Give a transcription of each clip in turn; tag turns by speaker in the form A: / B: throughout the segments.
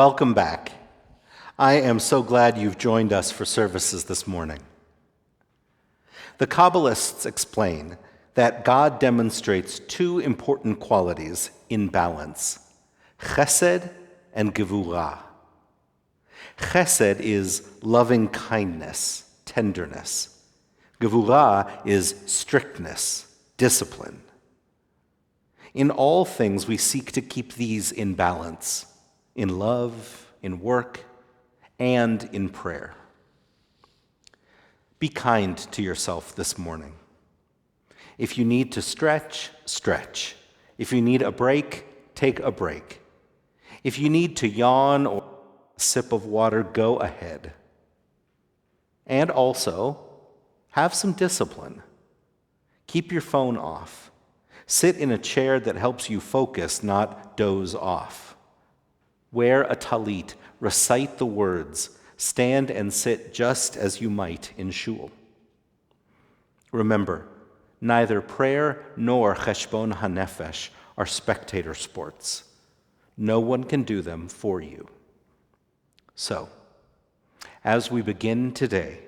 A: Welcome back. I am so glad you've joined us for services this morning. The Kabbalists explain that God demonstrates two important qualities in balance: chesed and gevurah. Chesed is loving kindness, tenderness. Gevurah is strictness, discipline. In all things, we seek to keep these in balance, in love, in work, and in prayer. Be kind to yourself this morning. If you need to stretch, stretch. If you need a break, take a break. If you need to yawn or a sip of water, go ahead. And also, have some discipline. Keep your phone off. Sit in a chair that helps you focus, not doze off. Wear a talit, recite the words, stand and sit just as you might in shul. Remember, neither prayer nor cheshbon hanefesh are spectator sports. No one can do them for you. So, as we begin today,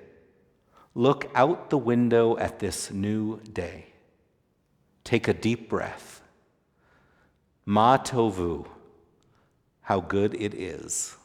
A: look out the window at this new day. Take a deep breath. Ma tovu, how good it is.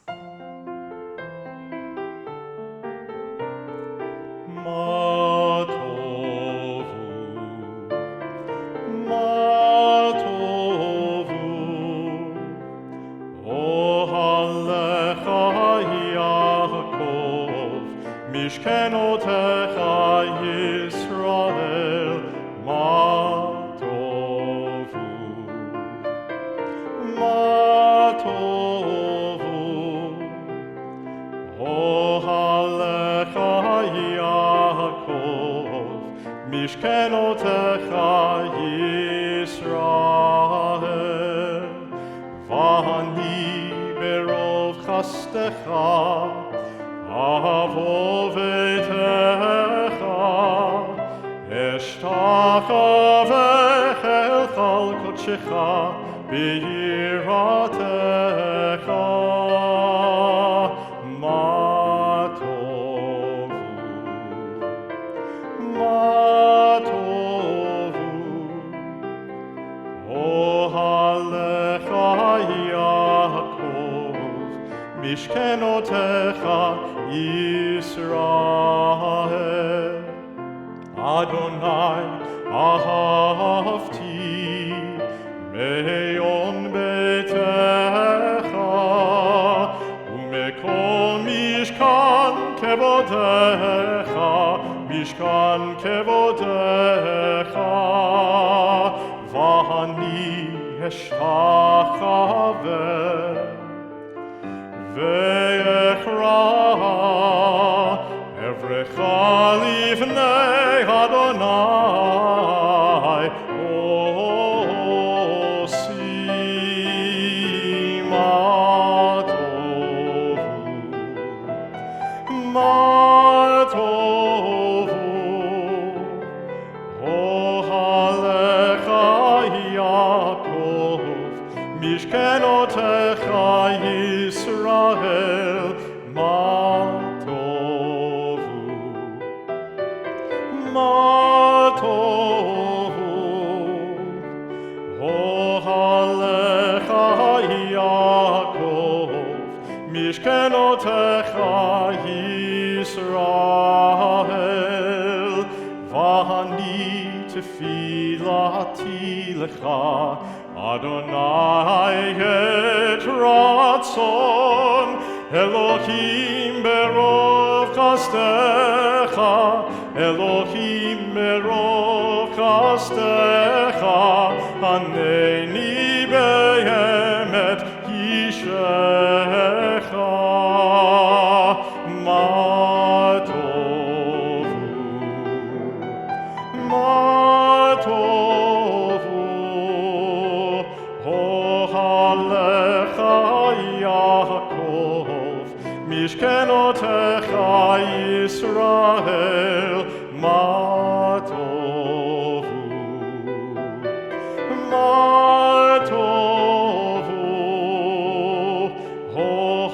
B: Oh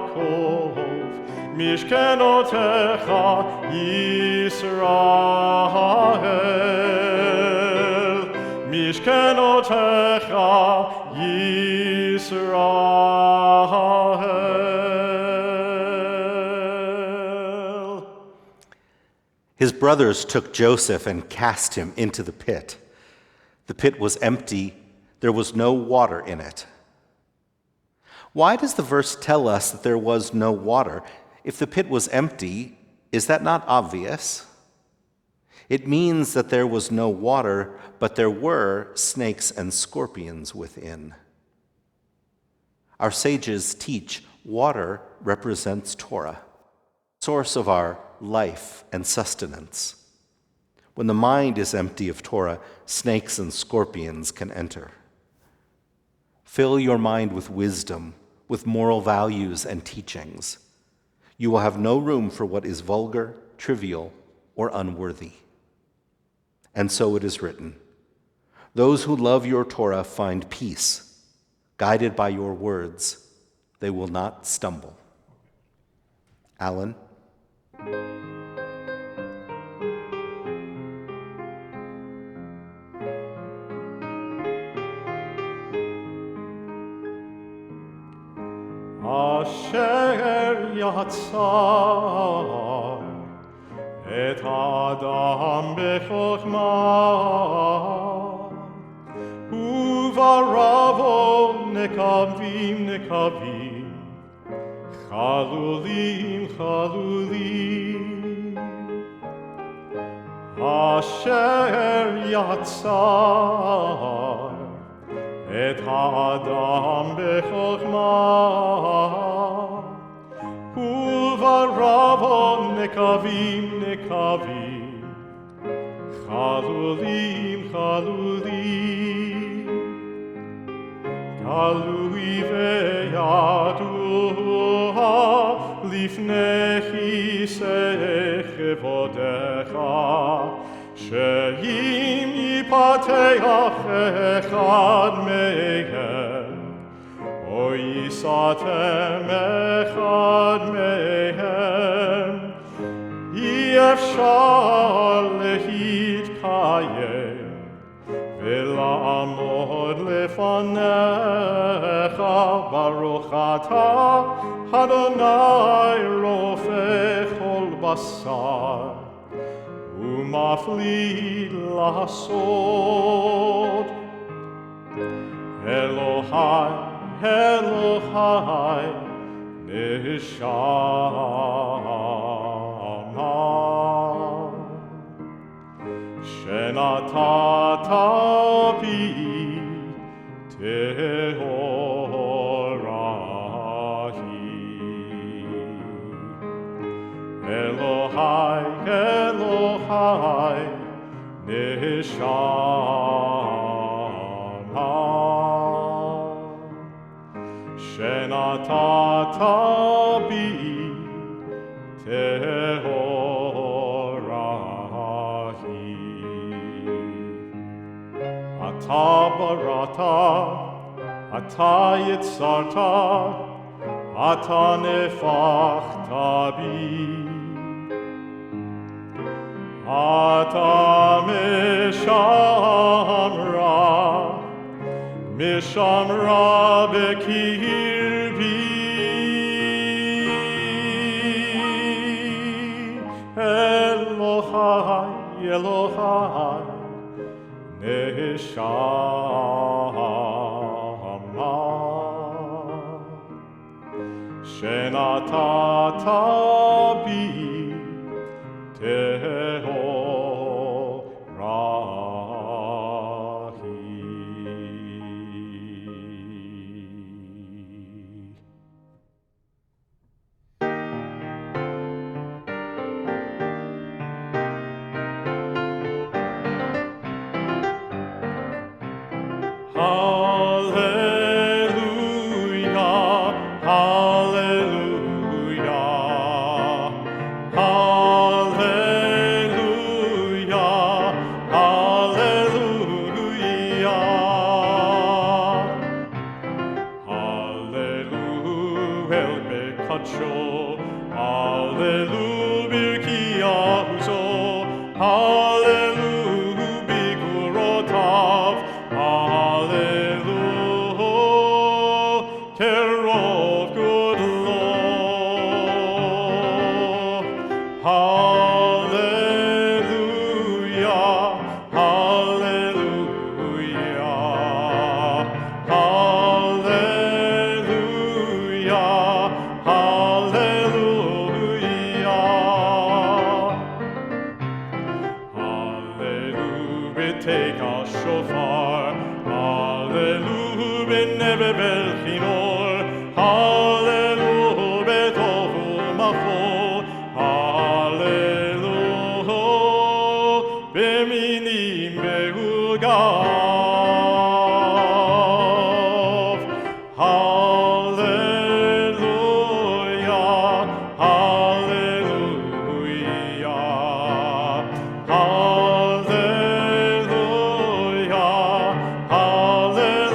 B: Yaakov, Mishkenotecha Yisrael, Mishkenotecha Yisrael.
A: His brothers took Joseph and cast him into the pit. The pit was empty, there was no water in it. Why does the verse tell us that there was no water? If the pit was empty, is that not obvious? It means that there was no water, but there were snakes and scorpions within. Our sages teach water represents Torah, source of our life and sustenance. When the mind is empty of Torah, snakes and scorpions can enter. Fill your mind with wisdom, with moral values and teachings. You will have no room for what is vulgar, trivial, or unworthy. And so it is written, those who love your Torah find peace. Guided by your words, they will not stumble. Allan.
B: Asher yatzar et Adam bechokma uvaravo nekavim nekavim chalulim chalulim Asher yatzar et Adam bechokma uvaravon nekavim nekavim chalulim chalulim galui ve'yaduha lifnechi sechevodecha she'im yipateach echad mehem o yisatem echad mehem yefshar lehitkayem vela'amod lefanecha baruch atah Adonai rofeh kol basar umafli lasod Elohai Elohai neshama shenatata bi tehorahi Elohai Elohai neshama shenatata bi tehorahi ata barata ata yitzarta ata nefachta bi ata mishamra bekirbi Elohai Elohai neshama shenatata bi kacho, Hallelu birkiahuzo, Hallelu bikurotav, Hallelu kerov good Lord. Hallelujah, hallelujah, hallelujah, hallelujah. Hallelujah, take a shofar. Hallelujah, benebevel chinor. Hallelujah, betovu macho. Hallelujah, beminim behugav. Hallelujah, hallelujah, hallelujah, hallelujah.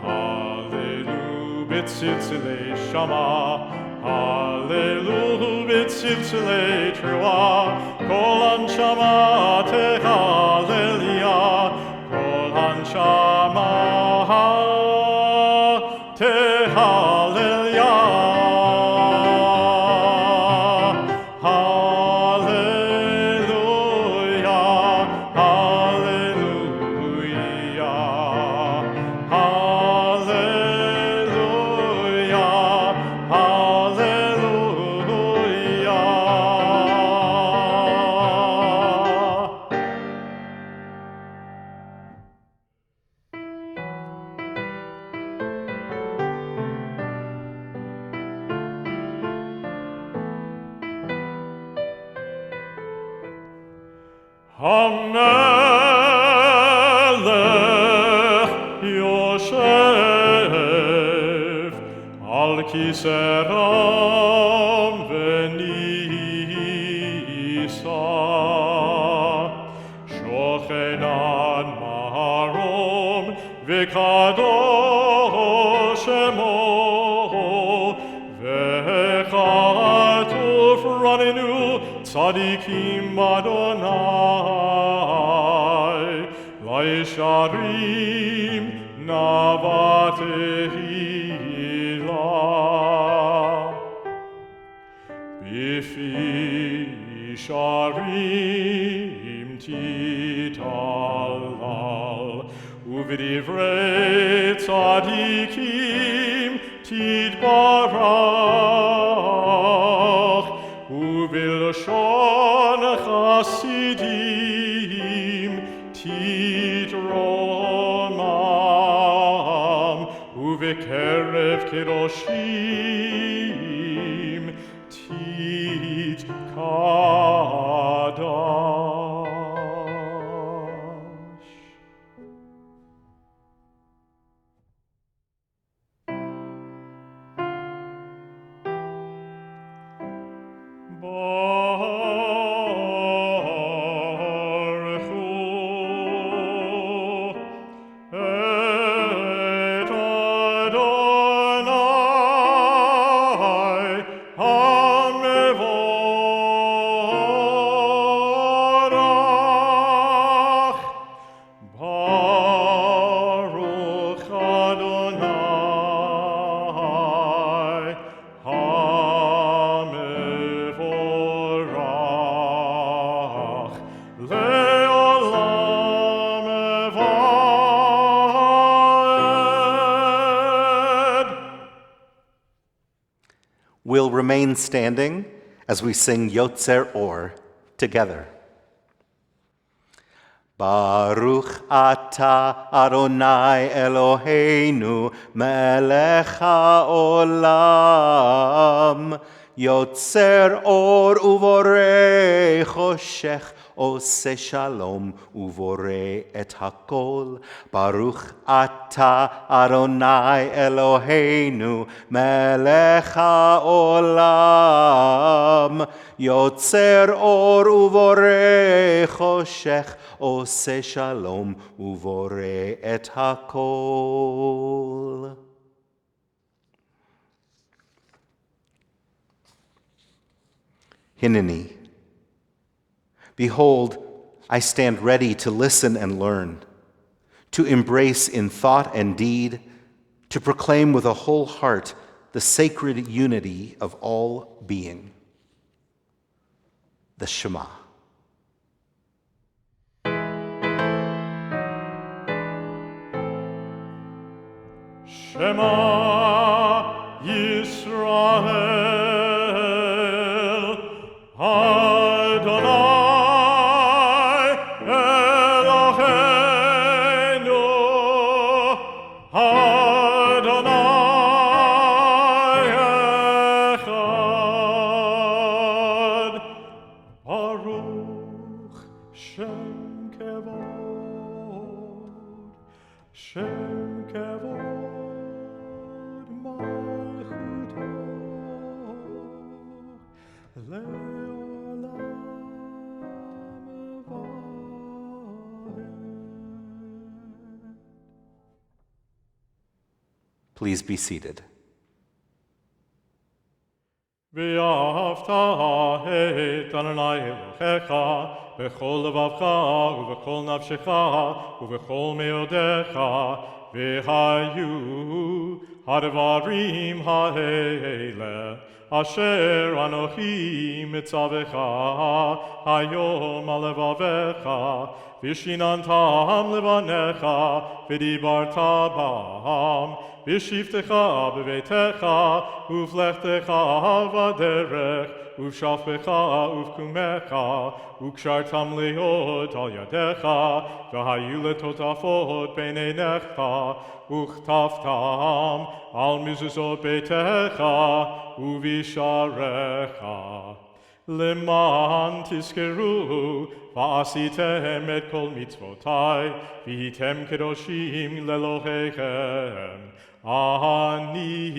B: Hallelujah, b'tziltzilei Shema. Hallelujah, b'tziltzilei Teruah. Kol hanshama tehalelia. Kol hanshama tehalelia. Hallelujah, hallelujah, hallelujah, hallelujah. Hamelech Yosef al kiseram v'nisa shochenan marom v'kadosh shemo v'chatuf ranenu tzadikim Adonai laisharim navatehila bifi sharim titalal uvidivrei tzadikim titbarach uvilshon chasidim titromam uvekerev kedoshim titkadash.
A: We'll remain standing as we sing Yotzer Or together. Baruch Ata Adonai Eloheinu Melech HaOlam Yotzer Or Uvorei Choshech Ose Shalom Uvorei Et Hakol Baruch Ata Adonai Eloheinu Melech HaOlam Yotzer Or Uvorei Choshech Ose Shalom Uvorei Et Hakol. Hineni. Behold, I stand ready to listen and learn, to embrace in thought and deed, to proclaim with a whole heart the sacred unity of all being. The Shema.
B: Shema Yisrael, Adonai Eloheinu, Adonai Echad, Baruch Shem Kevod, Shem Kevod.
A: Please be seated.
B: ואהבת את אדוני אלוהיך בכל לבבך ובכל נפשך ובכל מאודיך, והיו הדברים האלה אשר אנוכי מצווך היום על לבביך, ושיננתם לבניך ודיברת בם, בשבתך בביתך ובלכתך בדרך ובשכבך ובקומך, וקשרתם להיות על ידיך, והיו לטוטפות בין עיניך, וכתבתם על מזוזות ביתך ובשעריך. למען תזכרו ועשיתם את כל מצוותי, והייתם קדושים לאלוהיכם. אני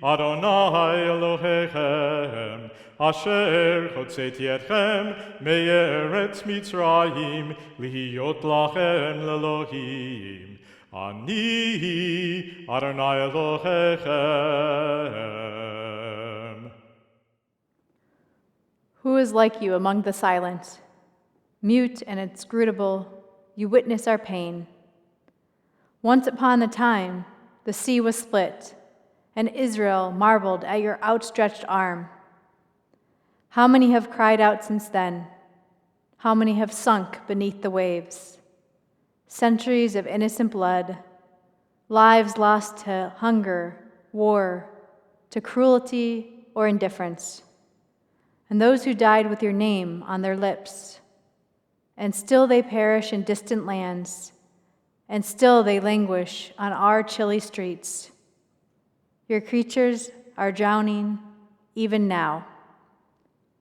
B: אדוני אלוהיכם, אשר הוצאתי אתכם מארץ מצרים, להיות לכם לאלוהים. אני אדוני אלוהיכם.
C: Who is like you among the silent? Mute and inscrutable, you witness our pain. Once upon a time, the sea was split, and Israel marveled at your outstretched arm. How many have cried out since then? How many have sunk beneath the waves? Centuries of innocent blood, lives lost to hunger, war, to cruelty or indifference, and those who died with your name on their lips. And still they perish in distant lands, and still they languish on our chilly streets. Your creatures are drowning even now.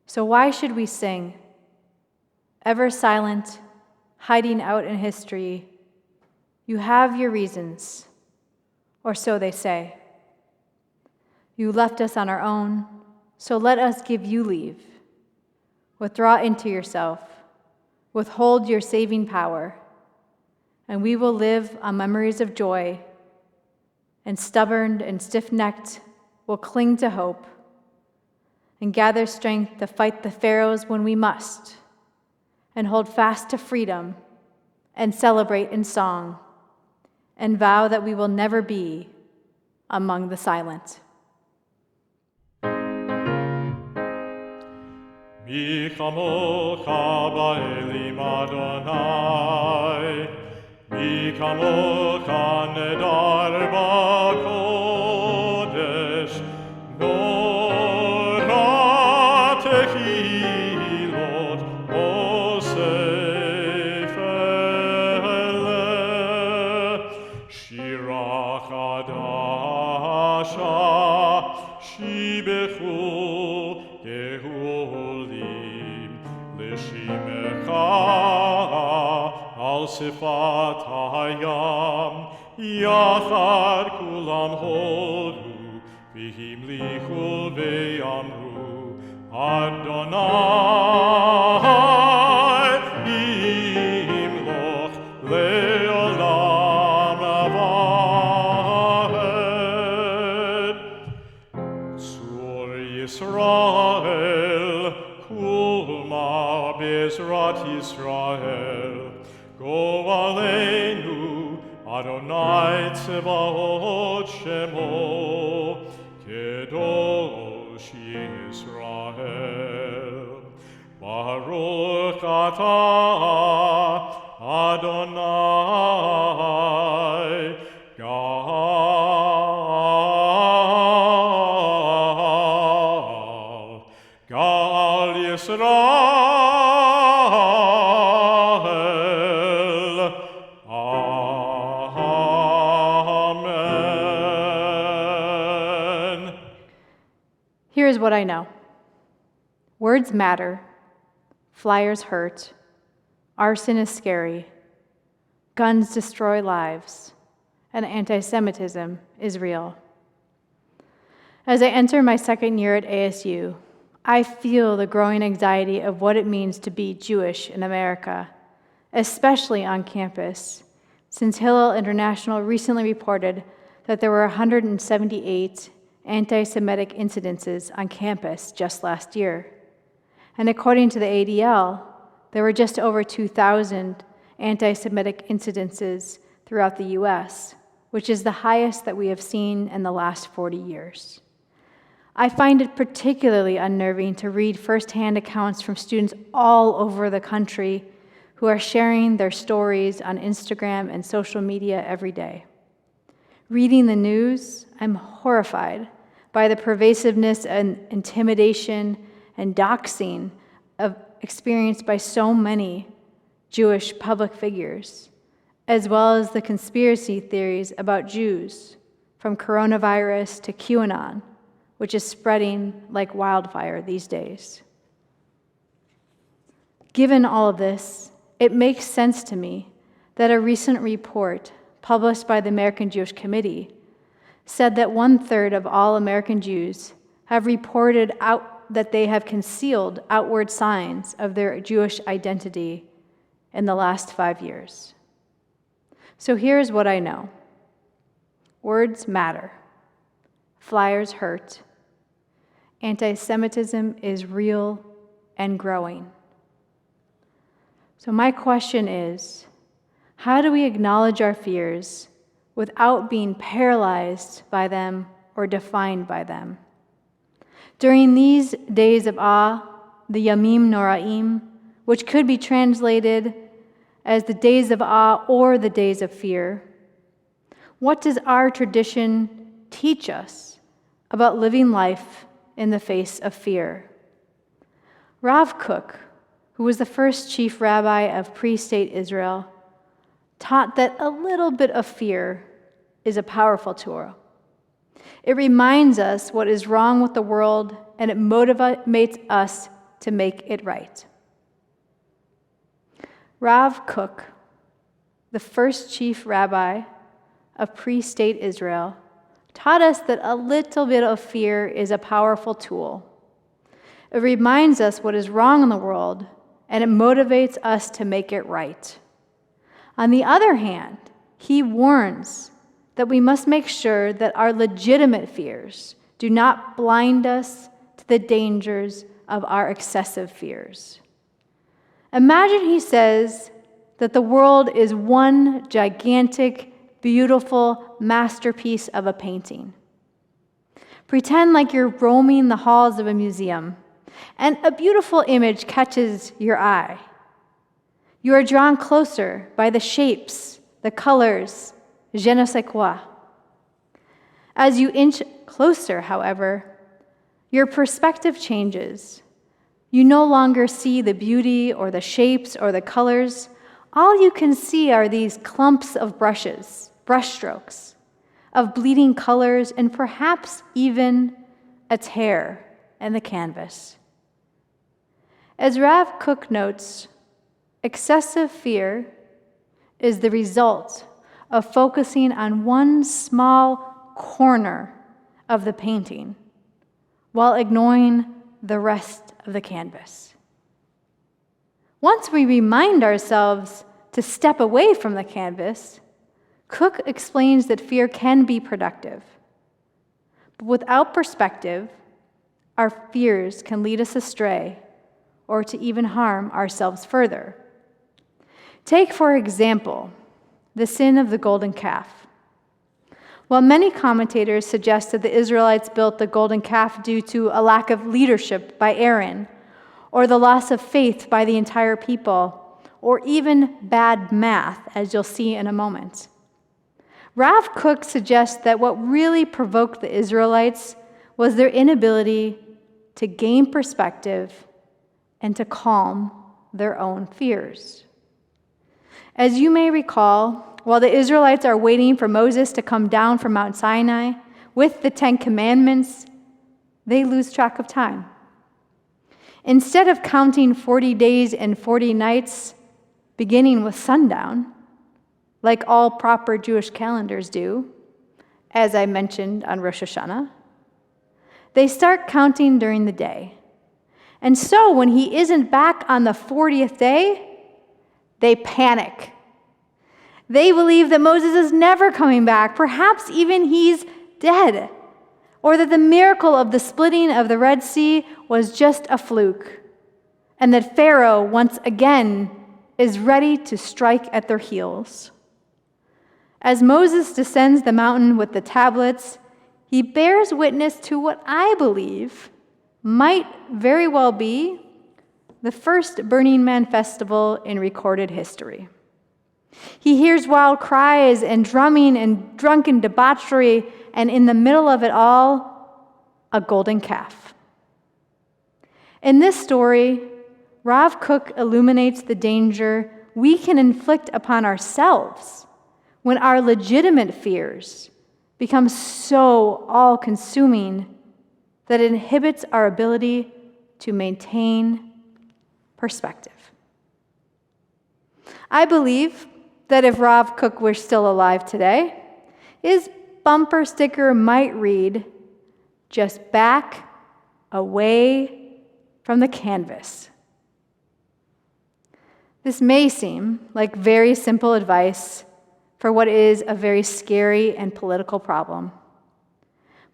C: So why should we sing? Ever silent, hiding out in history, you have your reasons, or so they say. You left us on our own, so let us give you leave. Withdraw into yourself, withhold your saving power, and we will live on memories of joy, and stubborn and stiff-necked will cling to hope, and gather strength to fight the pharaohs when we must, and hold fast to freedom, and celebrate in song, and vow that we will never be among the silent.
B: מי כמוך באלים אדוני, מי כמוך נדר בקודש, נורא תחילות אוסף אלה, שירה חדשה שיבחו גאולים לשמך על שפת הים, יחד כולם הודו והמליכו ואמרו אדוני ימלוך לעולם ועד. צור ישראל Tzvaot Shemo, Kedosh Yisrael. Baruch atah Adonai, Gal Yisrael. Amen.
C: Here's what I know. Words matter. Flyers hurt. Arson is scary. Guns destroy lives. And anti-Semitism is real. As I enter my second year at ASU, I feel the growing anxiety of what it means to be Jewish in America, especially on campus, since Hillel International recently reported that there were 178 anti-Semitic incidences on campus just last year. And according to the ADL, there were just over 2,000 anti-Semitic incidences throughout the US, which is the highest that we have seen in the last 40 years. I find it particularly unnerving to read firsthand accounts from students all over the country who are sharing their stories on Instagram and social media every day. Reading the news, I'm horrified by the pervasiveness and intimidation and doxing experienced by so many Jewish public figures, as well as the conspiracy theories about Jews, from coronavirus to QAnon, which is spreading like wildfire these days. Given all of this, it makes sense to me that a recent report published by the American Jewish Committee said that 1/3 of all American Jews have reported out that they have concealed outward signs of their Jewish identity in the last 5 years. So here's what I know. Words matter. Flyers hurt. Anti-Semitism is real and growing. So my question is, how do we acknowledge our fears without being paralyzed by them or defined by them? During these days of awe, the Yamim Noraim, which could be translated as the days of awe or the days of fear, what does our tradition teach us about living life in the face of fear? Rav Kook, who was the first chief rabbi of pre-state Israel, taught that a little bit of fear is a powerful tool. It reminds us what is wrong with the world, and it motivates us to make it right. Rav Kook, the first chief rabbi of pre-state Israel, taught us that a little bit of fear is a powerful tool. It reminds us what is wrong in the world, and it motivates us to make it right. On the other hand, he warns that we must make sure that our legitimate fears do not blind us to the dangers of our excessive fears. Imagine he says that the world is one gigantic, beautiful masterpiece of a painting. Pretend like you're roaming the halls of a museum, and a beautiful image catches your eye. You are drawn closer by the shapes, the colors, je ne sais quoi. As you inch closer, however, your perspective changes. You no longer see the beauty or the shapes or the colors. All you can see are these clumps of brushes, brushstrokes, of bleeding colors, and perhaps even a tear in the canvas. As Rav Kook notes, excessive fear is the result of focusing on one small corner of the painting while ignoring the rest of the canvas. Once we remind ourselves to step away from the canvas, Kook explains that fear can be productive. But without perspective, our fears can lead us astray or to even harm ourselves further. Take, for example, the sin of the golden calf. While many commentators suggest that the Israelites built the golden calf due to a lack of leadership by Aaron, or the loss of faith by the entire people, or even bad math, as you'll see in a moment, Rav Kook suggests that what really provoked the Israelites was their inability to gain perspective and to calm their own fears. As you may recall, while the Israelites are waiting for Moses to come down from Mount Sinai with the 10 Commandments, they lose track of time. Instead of counting 40 days and 40 nights, beginning with sundown, like all proper Jewish calendars do, as I mentioned on Rosh Hashanah, they start counting during the day. And so when he isn't back on the 40th day, they panic. They believe that Moses is never coming back, perhaps even he's dead, or that the miracle of the splitting of the Red Sea was just a fluke, and that Pharaoh, once again, is ready to strike at their heels. As Moses descends the mountain with the tablets, he bears witness to what I believe might very well be the first Burning Man festival in recorded history. He hears wild cries and drumming and drunken debauchery, and in the middle of it all, a golden calf. In this story, Rav Kook illuminates the danger we can inflict upon ourselves when our legitimate fears become so all-consuming that it inhibits our ability to maintain perspective. I believe that if Rav Kook were still alive today, his bumper sticker might read, "Just back away from the canvas." This may seem like very simple advice for what is a very scary and political problem.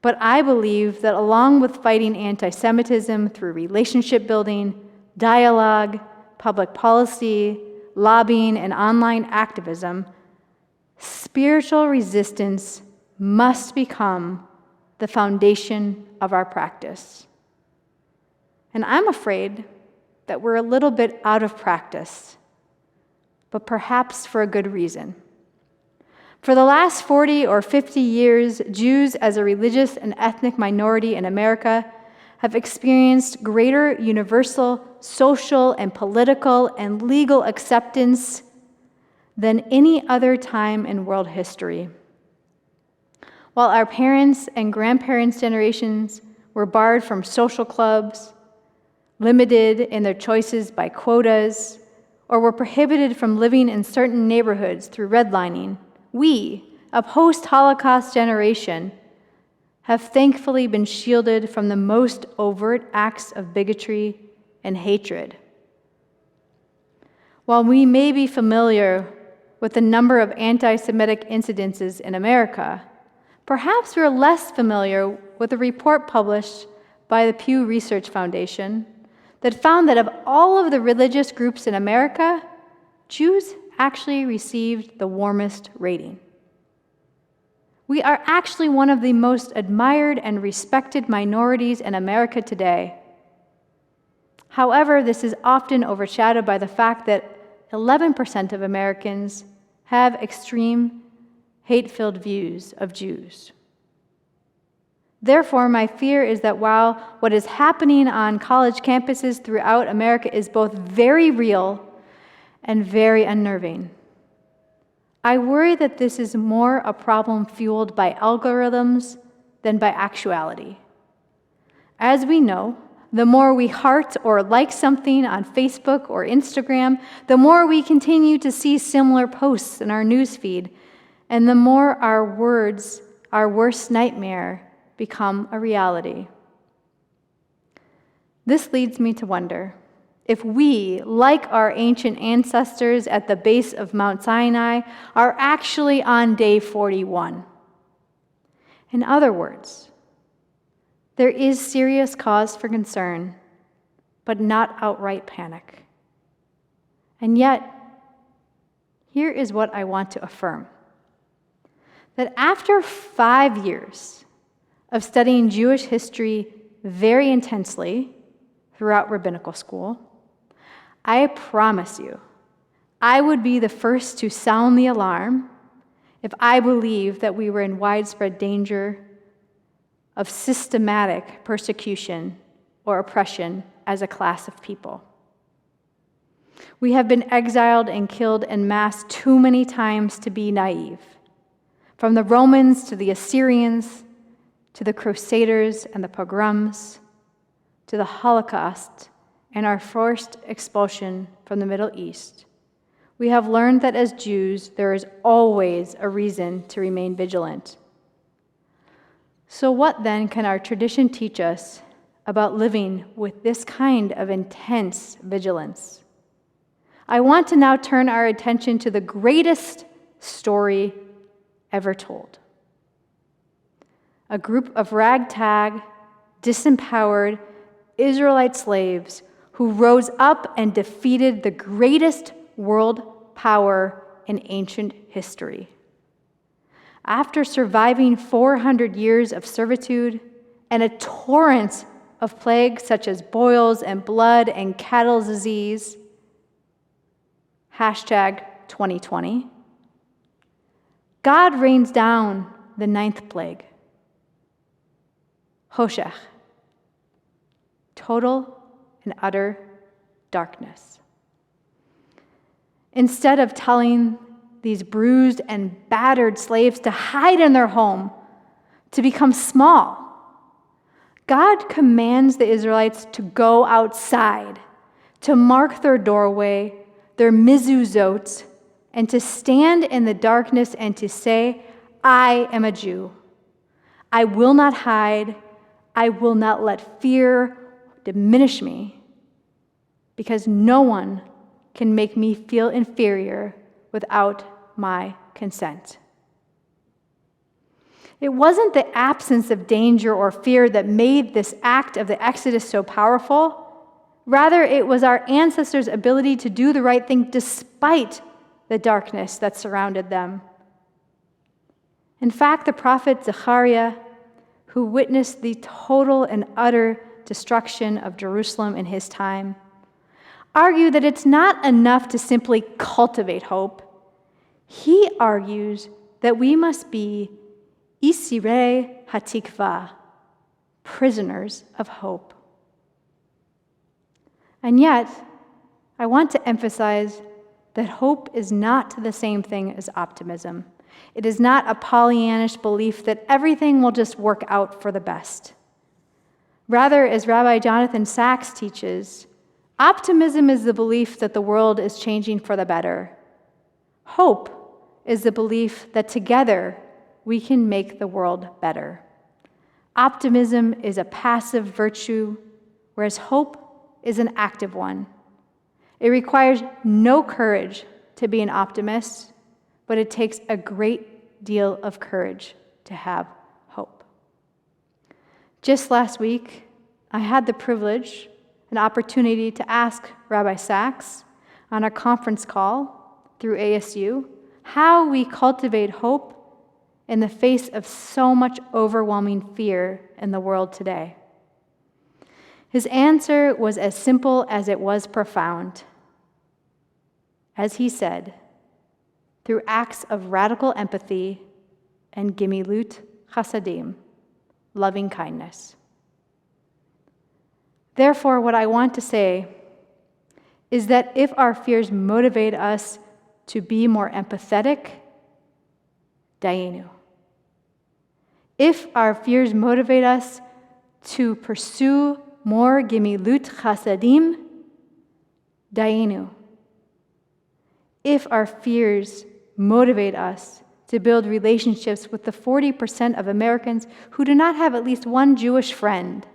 C: But I believe that along with fighting anti-Semitism through relationship building, dialogue, public policy, lobbying, and online activism, spiritual resistance must become the foundation of our practice. And I'm afraid that we're a little bit out of practice, but perhaps for a good reason. For the last 40 or 50 years, Jews as a religious and ethnic minority in America have experienced greater universal social and political and legal acceptance than any other time in world history. While our parents' and grandparents' generations were barred from social clubs, limited in their choices by quotas, or were prohibited from living in certain neighborhoods through redlining, we, a post-Holocaust generation, have thankfully been shielded from the most overt acts of bigotry and hatred. While we may be familiar with the number of anti-Semitic incidences in America, perhaps we're less familiar with a report published by the Pew Research Foundation that found that of all of the religious groups in America, Jews actually received the warmest rating. We are actually one of the most admired and respected minorities in America today. However, this is often overshadowed by the fact that 11% of Americans have extreme, hate-filled views of Jews. Therefore, my fear is that while what is happening on college campuses throughout America is both very real and very unnerving, I worry that this is more a problem fueled by algorithms than by actuality. As we know, the more we heart or like something on Facebook or Instagram, the more we continue to see similar posts in our newsfeed, and the more our words, our worst nightmare, become a reality. This leads me to wonder if we, like our ancient ancestors at the base of Mount Sinai, are actually on day 41. In other words, there is serious cause for concern, but not outright panic. And yet, here is what I want to affirm. that after 5 years of studying Jewish history very intensely throughout rabbinical school, I promise you, I would be the first to sound the alarm if I believed that we were in widespread danger of systematic persecution or oppression as a class of people. We have been exiled and killed en masse too many times to be naive. From the Romans to the Assyrians, to the Crusaders and the pogroms, to the Holocaust and our forced expulsion from the Middle East, we have learned that as Jews, there is always a reason to remain vigilant. So what then can our tradition teach us about living with this kind of intense vigilance? I want to now turn our attention to the greatest story ever told. A group of ragtag, disempowered Israelite slaves who rose up and defeated the greatest world power in ancient history. After surviving 400 years of servitude and a torrent of plagues such as boils and blood and cattle disease, #2020, God rains down the 9th plague, Hoshech, total and utter darkness. Instead of telling these bruised and battered slaves to hide in their home, to become small, God commands the Israelites to go outside, to mark their doorway, their mezuzot, and to stand in the darkness and to say, I am a Jew. I will not hide. I will not let fear diminish me, because no one can make me feel inferior without my consent. It wasn't the absence of danger or fear that made this act of the Exodus so powerful. Rather, it was our ancestors' ability to do the right thing despite the darkness that surrounded them. In fact, the prophet Zechariah, who witnessed the total and utter destruction of Jerusalem in his time, argued that it's not enough to simply cultivate hope. He argues that we must be Isirei Hatikva, prisoners of hope. And yet, I want to emphasize that hope is not the same thing as optimism. It is not a Pollyannish belief that everything will just work out for the best. Rather, as Rabbi Jonathan Sacks teaches, optimism is the belief that the world is changing for the better. Hope is the belief that together we can make the world better. Optimism is a passive virtue, whereas hope is an active one. It requires no courage to be an optimist, but it takes a great deal of courage to have hope. Just last week, I had the privilege, an opportunity to ask Rabbi Sacks on a conference call through ASU how we cultivate hope in the face of so much overwhelming fear in the world today. His answer was as simple as it was profound. As he said, through acts of radical empathy and gimilut chasadim, loving kindness. Therefore, what I want to say is that if our fears motivate us to be more empathetic, dayenu. If our fears motivate us to pursue more gimilut chasadim, dayenu. If our fears motivate us to build relationships with the 40% of Americans who do not have at least one Jewish friend,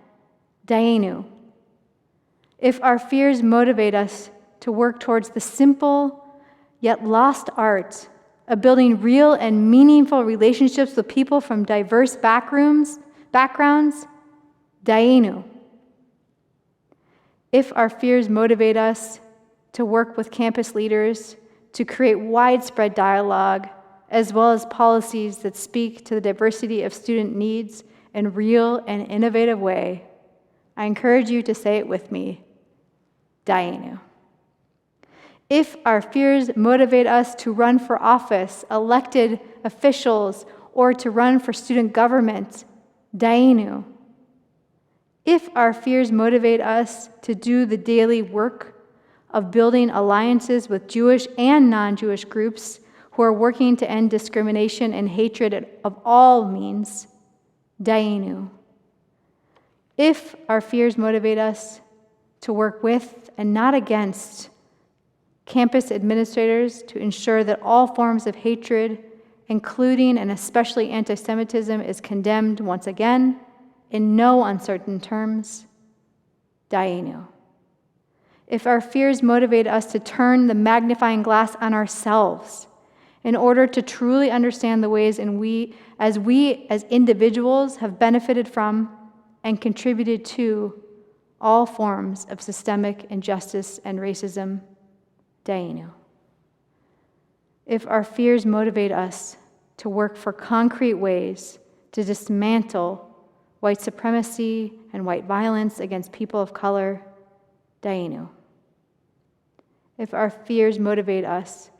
C: dayenu. If our fears motivate us to work towards the simple yet lost art of building real and meaningful relationships with people from diverse backgrounds, dayenu. If our fears motivate us to work with campus leaders to create widespread dialogue as well as policies that speak to the diversity of student needs in a real and innovative way, I encourage you to say it with me, Dayenu. If our fears motivate us to run for office, elected officials, or to run for student government, Dayenu. If our fears motivate us to do the daily work of building alliances with Jewish and non-Jewish groups who are working to end discrimination and hatred of all means, Dayenu. If our fears motivate us to work with and not against campus administrators to ensure that all forms of hatred, including and especially anti-Semitism, is condemned once again in no uncertain terms, Dayenu. If our fears motivate us to turn the magnifying glass on ourselves in order to truly understand the ways we as individuals have benefited from and contributed to all forms of systemic injustice and racism, Dayenu. If our fears motivate us to work for concrete ways to dismantle white supremacy and white violence against people of color, Dayenu. If our fears motivate us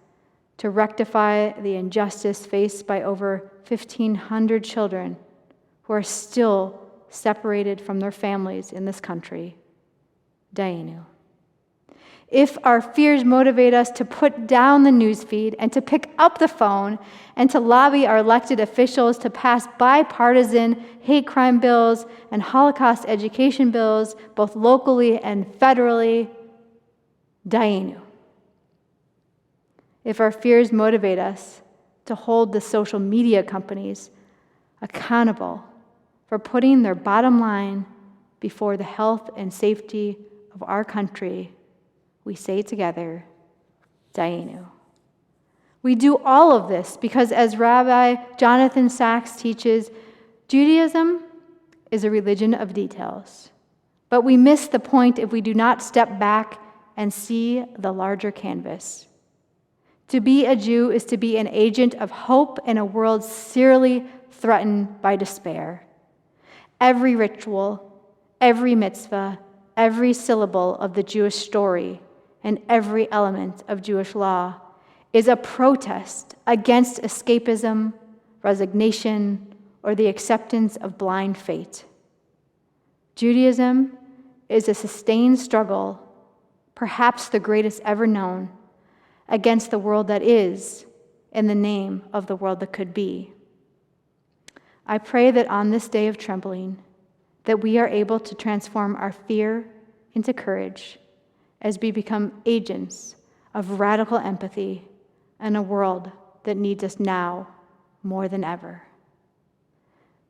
C: to rectify the injustice faced by over 1,500 children who are still separated from their families in this country, Dayenu. If our fears motivate us to put down the newsfeed and to pick up the phone and to lobby our elected officials to pass bipartisan hate crime bills and Holocaust education bills, both locally and federally, Dayenu. If our fears motivate us to hold the social media companies accountable for putting their bottom line before the health and safety of our country, we say together, Dayenu. We do all of this because, as Rabbi Jonathan Sachs teaches, Judaism is a religion of details. But we miss the point if we do not step back and see the larger canvas. To be a Jew is to be an agent of hope in a world severely threatened by despair. Every ritual, every mitzvah, every syllable of the Jewish story, and every element of Jewish law is a protest against escapism, resignation, or the acceptance of blind fate. Judaism is a sustained struggle, perhaps the greatest ever known, against the world that is, in the name of the world that could be. I pray that on this day of trembling, that we are able to transform our fear into courage as we become agents of radical empathy in a world that needs us now more than ever.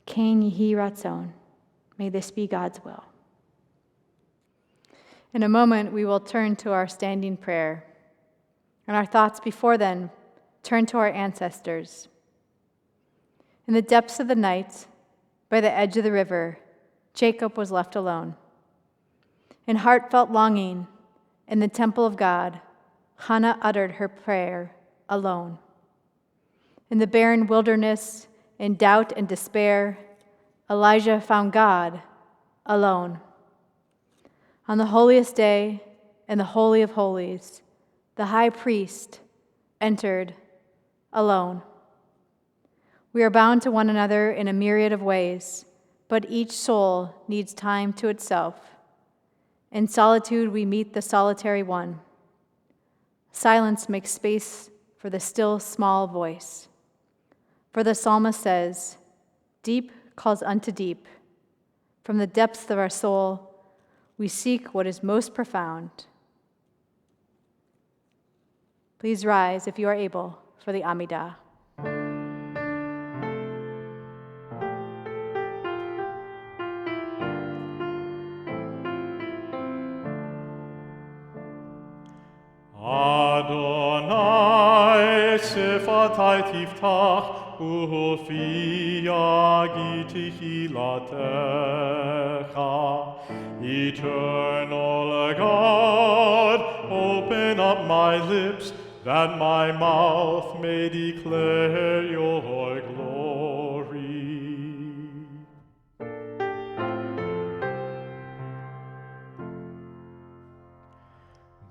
C: Ken Yehi Ratzon, may this be God's will. In a moment, we will turn to our standing prayer, and our thoughts before then turn to our ancestors. In the depths of the night, by the edge of the river, Jacob was left alone. In heartfelt longing, in the temple of God, Hannah uttered her prayer alone. In the barren wilderness, in doubt and despair, Elijah found God alone. On the holiest day, in the Holy of Holies, the high priest entered alone. We are bound to one another in a myriad of ways, but each soul needs time to itself. In solitude, we meet the solitary one. Silence makes space for the still, small voice. For the psalmist says, "Deep calls unto deep. From the depths of our soul, we seek what is most profound." Please rise, if you are able, for the Amidah.
B: Adonai sifatai tiftach ufi yagiti hilatecha. Eternal God, open up my lips, that my mouth may declare your glory.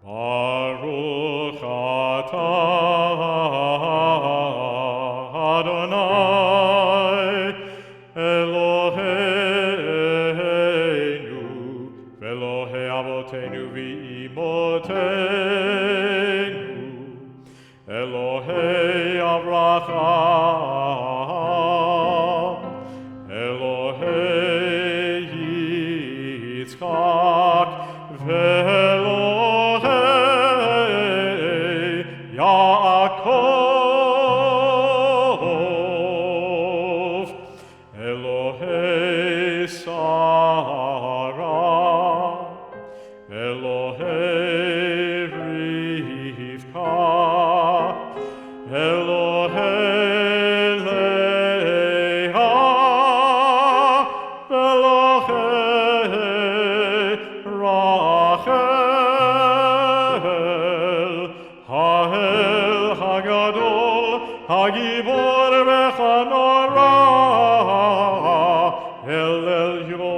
B: Baruch atah Adonai Eloheinu v'Elohei avotenu v'imotenu Elohei Avraham Elohei Yitzchak v'Elohei Yaakov Elohei Sarah Elohei Rivka Elohei Leah Elohei Rachel Ha'el Hagadol Hagibor v'Chanora El Elyon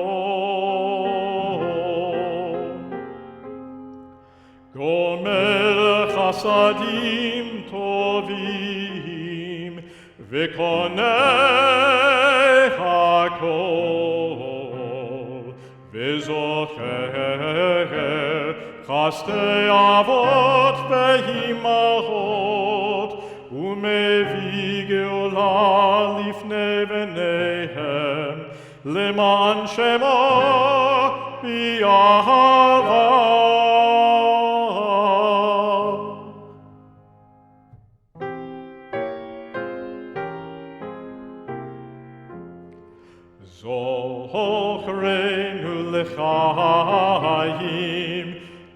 B: Gomel Chasadim Tovim V'konei HaKol V'zocher Chastei Avot V'imahot Umevi Geola Lifnei V'neihem Leman Shema B'Yahava Zochreinu l'chaim,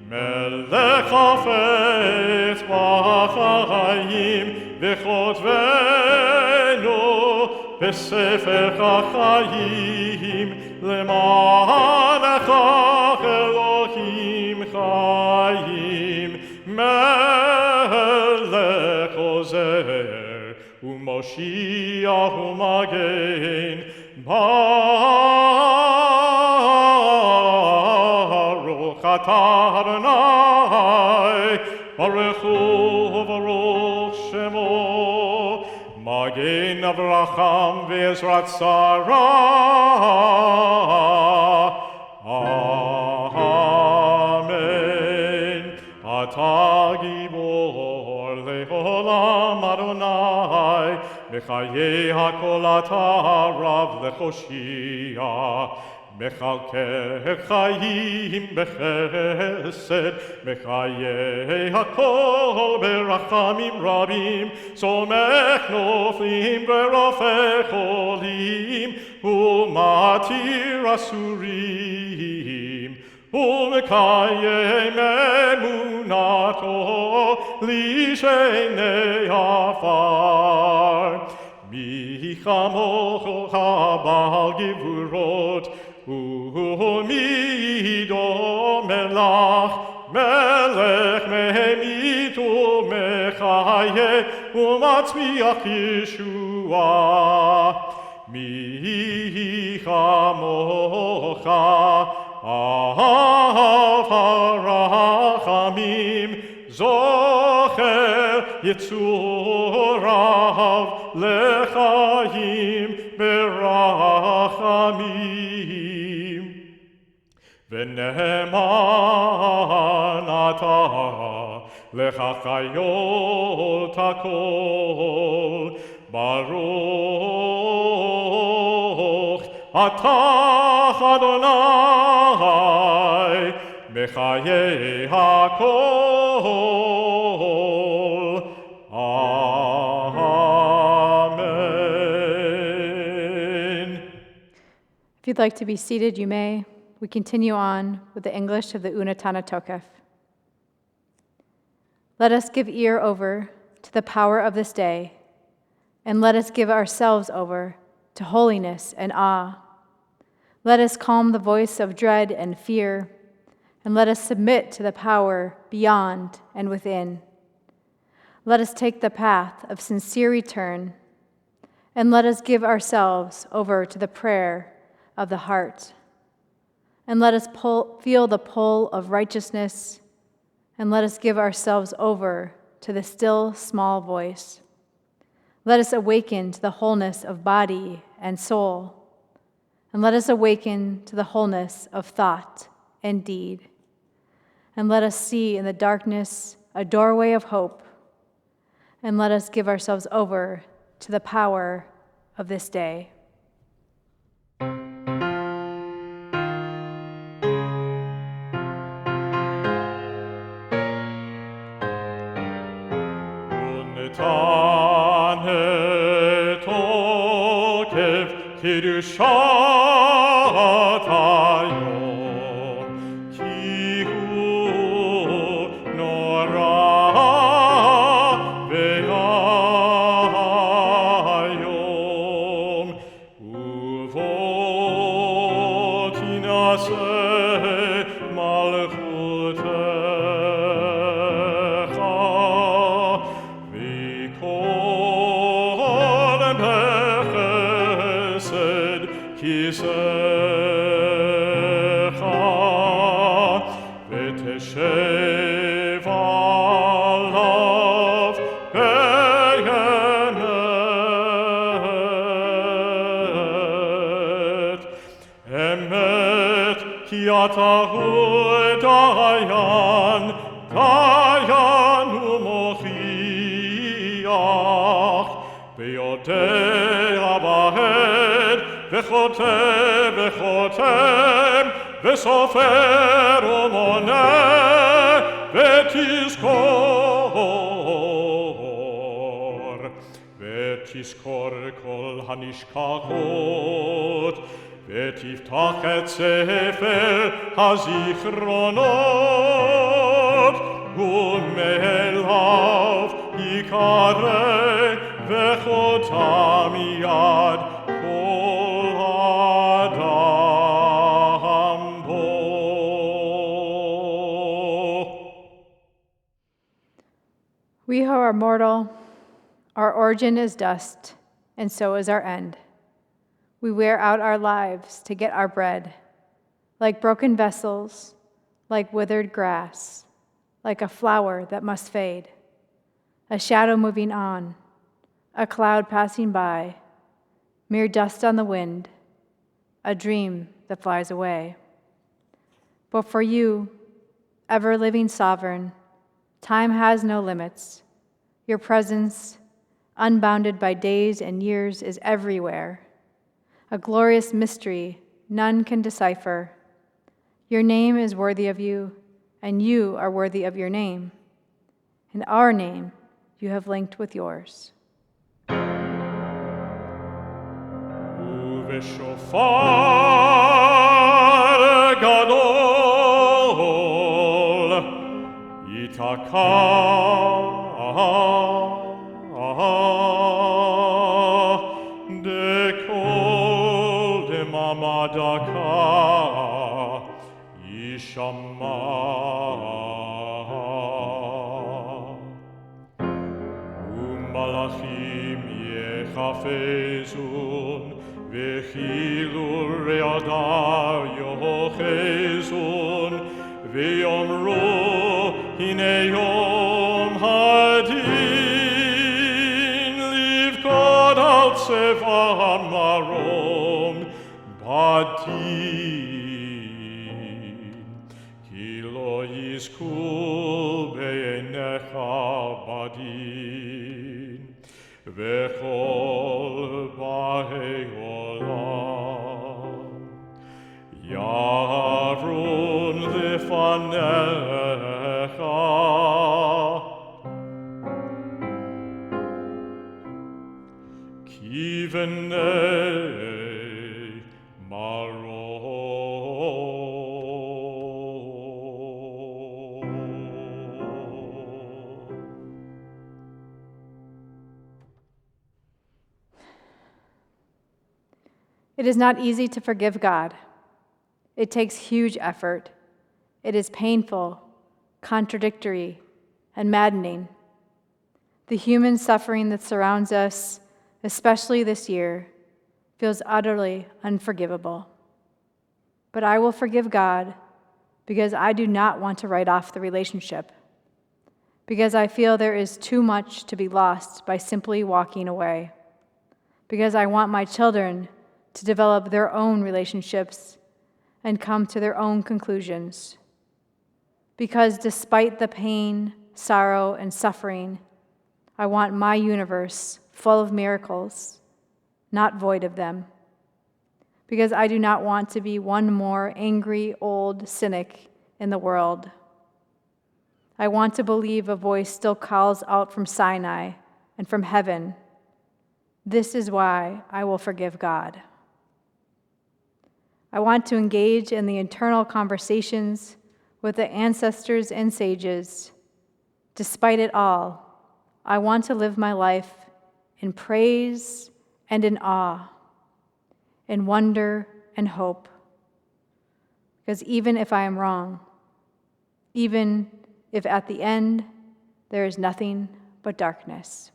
B: melech hafetz b'chaim, v'chotvenu b'sefer ha'chaim, le'manecha Elohim chaim, melech ozer, u'moshiach u'magen, Baruch atah Adonai, Baruch Hu, Baruch Shemo, Magen Avraham v'Ezrat Sarah. Amen. Atah gibor le'olam Adonai, Mechaye hakol atah rav lechoshia, Mechalkeh chayim bechesed, Mechaye hakol berachamim rabim, Somech noflim berofeh cholim, Umatir asurim, Umekayem emunato lishenei afar. Mi chamocho habal givurot, umido melach, melech mehemit umechaye, umatzmiach Yeshua. Mi chamocha Avarachamim Zocher Yitzurav Lechayim Berachamim V'ne'eman atah Lechachayot hakol Baruch atah Adonai Mechaye hakol. Amen.
C: If you'd like to be seated, you may. We continue on with the English of the Unetanneh Tokef. Let us give ear over to the power of this day, and let us give ourselves over to holiness and awe. Let us calm the voice of dread and fear, and let us submit to the power beyond and within. let us take the path of sincere return, and let us give ourselves over to the prayer of the heart. And let us feel the pull of righteousness, and let us give ourselves over to the still, small voice. Let us awaken to the wholeness of body and soul, and let us awaken to the wholeness of thought and deed. And let us see in the darkness a doorway of hope, and let us give ourselves over to the power of this day.
B: Unetanneh Tokef Kiddushat Hayom Ki hu nora ve'ayom uvo tinaseh malchutecha v'kol bechesed kisecha v'teshev alav be'emet emet ki atahu dayan umochiach be'yodei abahed v'chotem v'sofer umoneh v'tizkor kol hanishkachot v'tiftach et sefer hazichronot u'me'elav yikareh v'chotam yad kol adam bo.
C: We who are mortal, our origin is dust, and so is our end. We wear out our lives to get our bread, like broken vessels, like withered grass, like a flower that must fade, a shadow moving on, a cloud passing by, mere dust on the wind, a dream that flies away. But for you, ever-living sovereign, time has no limits. Your presence, unbounded by days and years, is everywhere. A glorious mystery none can decipher. Your name is worthy of you, and you are worthy of your name. And our name you have linked with yours.
B: Uveshofar gadol yitakah dekol demamadaka yishama umalachim yechafezun v'chilur re'adar yochezun v'yomru hine yom hadin livkod al tzevan marom badin ki lo yizkul be'enecha badin v'chol ba'ei olam yavrun lefanecha kivenei
C: It is not easy to forgive God. It takes huge effort. It is painful, contradictory, and maddening. The human suffering that surrounds us, especially this year, feels utterly unforgivable. But I will forgive God because I do not want to write off the relationship, because I feel there is too much to be lost by simply walking away, because I want my children to develop their own relationships and come to their own conclusions, because despite the pain, sorrow, and suffering, I want my universe full of miracles, not void of them, because I do not want to be one more angry old cynic in the world. I want to believe a voice still calls out from Sinai and from heaven. This is why I will forgive God. I want to engage in the internal conversations with the ancestors and sages. Despite it all, I want to live my life in praise and in awe, in wonder and hope. Because even if I am wrong, even if at the end there is nothing but darkness.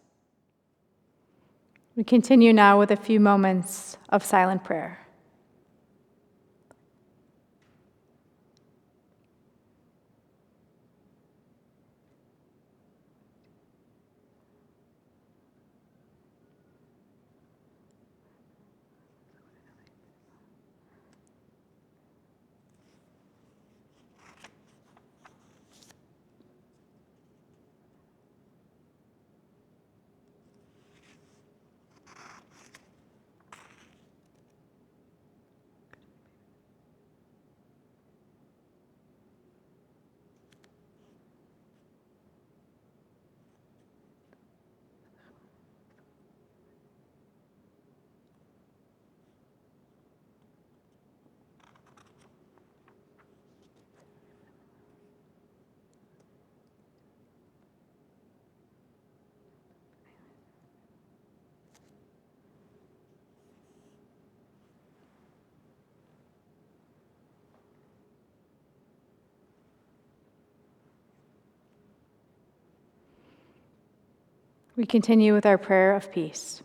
C: We continue now with a few moments of silent prayer. We continue with our prayer of peace.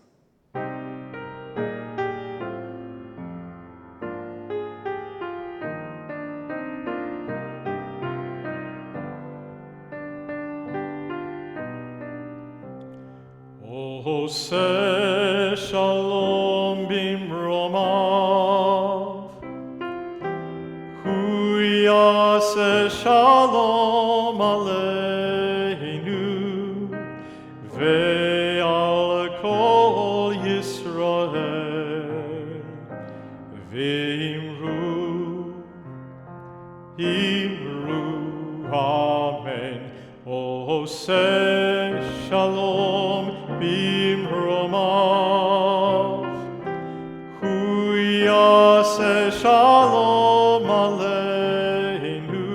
B: Ose shalom bimromav, hu yaseh shalom aleinu, ve'al kol Yisrael, ve'imru, amen. Ose shalom bimromav, hu yaseh shalom aleinu,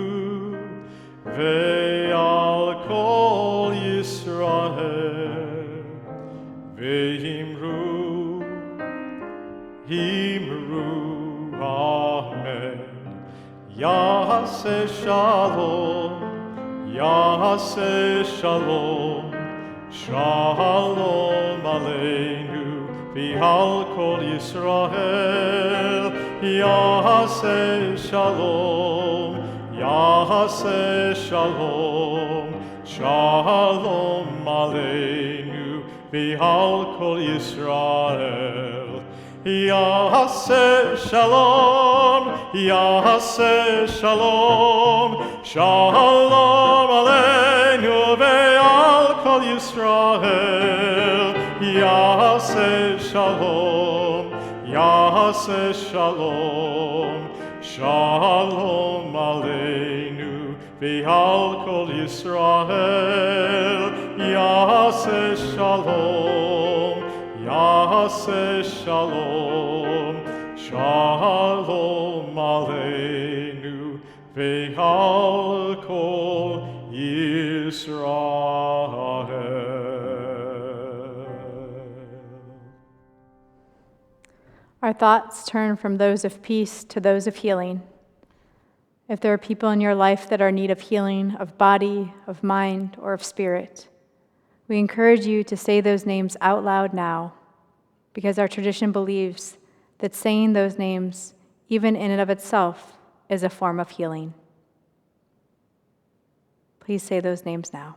B: ve'al kol Yisrael, ve'imru, amen. Yaseh shalom, Yaseh shalom, shalom aleinu, v'al kol Yisrael. Yaseh shalom, Yaseh shalom, shalom aleinu, v'al kol Yisrael. Yaseh shalom, Yaseh shalom, shalom aleinu ve'al kol Yisrael. Yaseh shalom, Yaseh shalom, shalom aleinu ve'al kol Yisrael. Yaseh shalom, Yaseh shalom, shalom aleinu ve'al kol Yisrael.
C: Our thoughts turn from those of peace to those of healing. If there are people in your life that are in need of healing, of body, of mind, or of spirit, we We encourage you to say those names out loud now, because our tradition believes that saying those names, even in and of itself, is a form of healing. Please say those names now.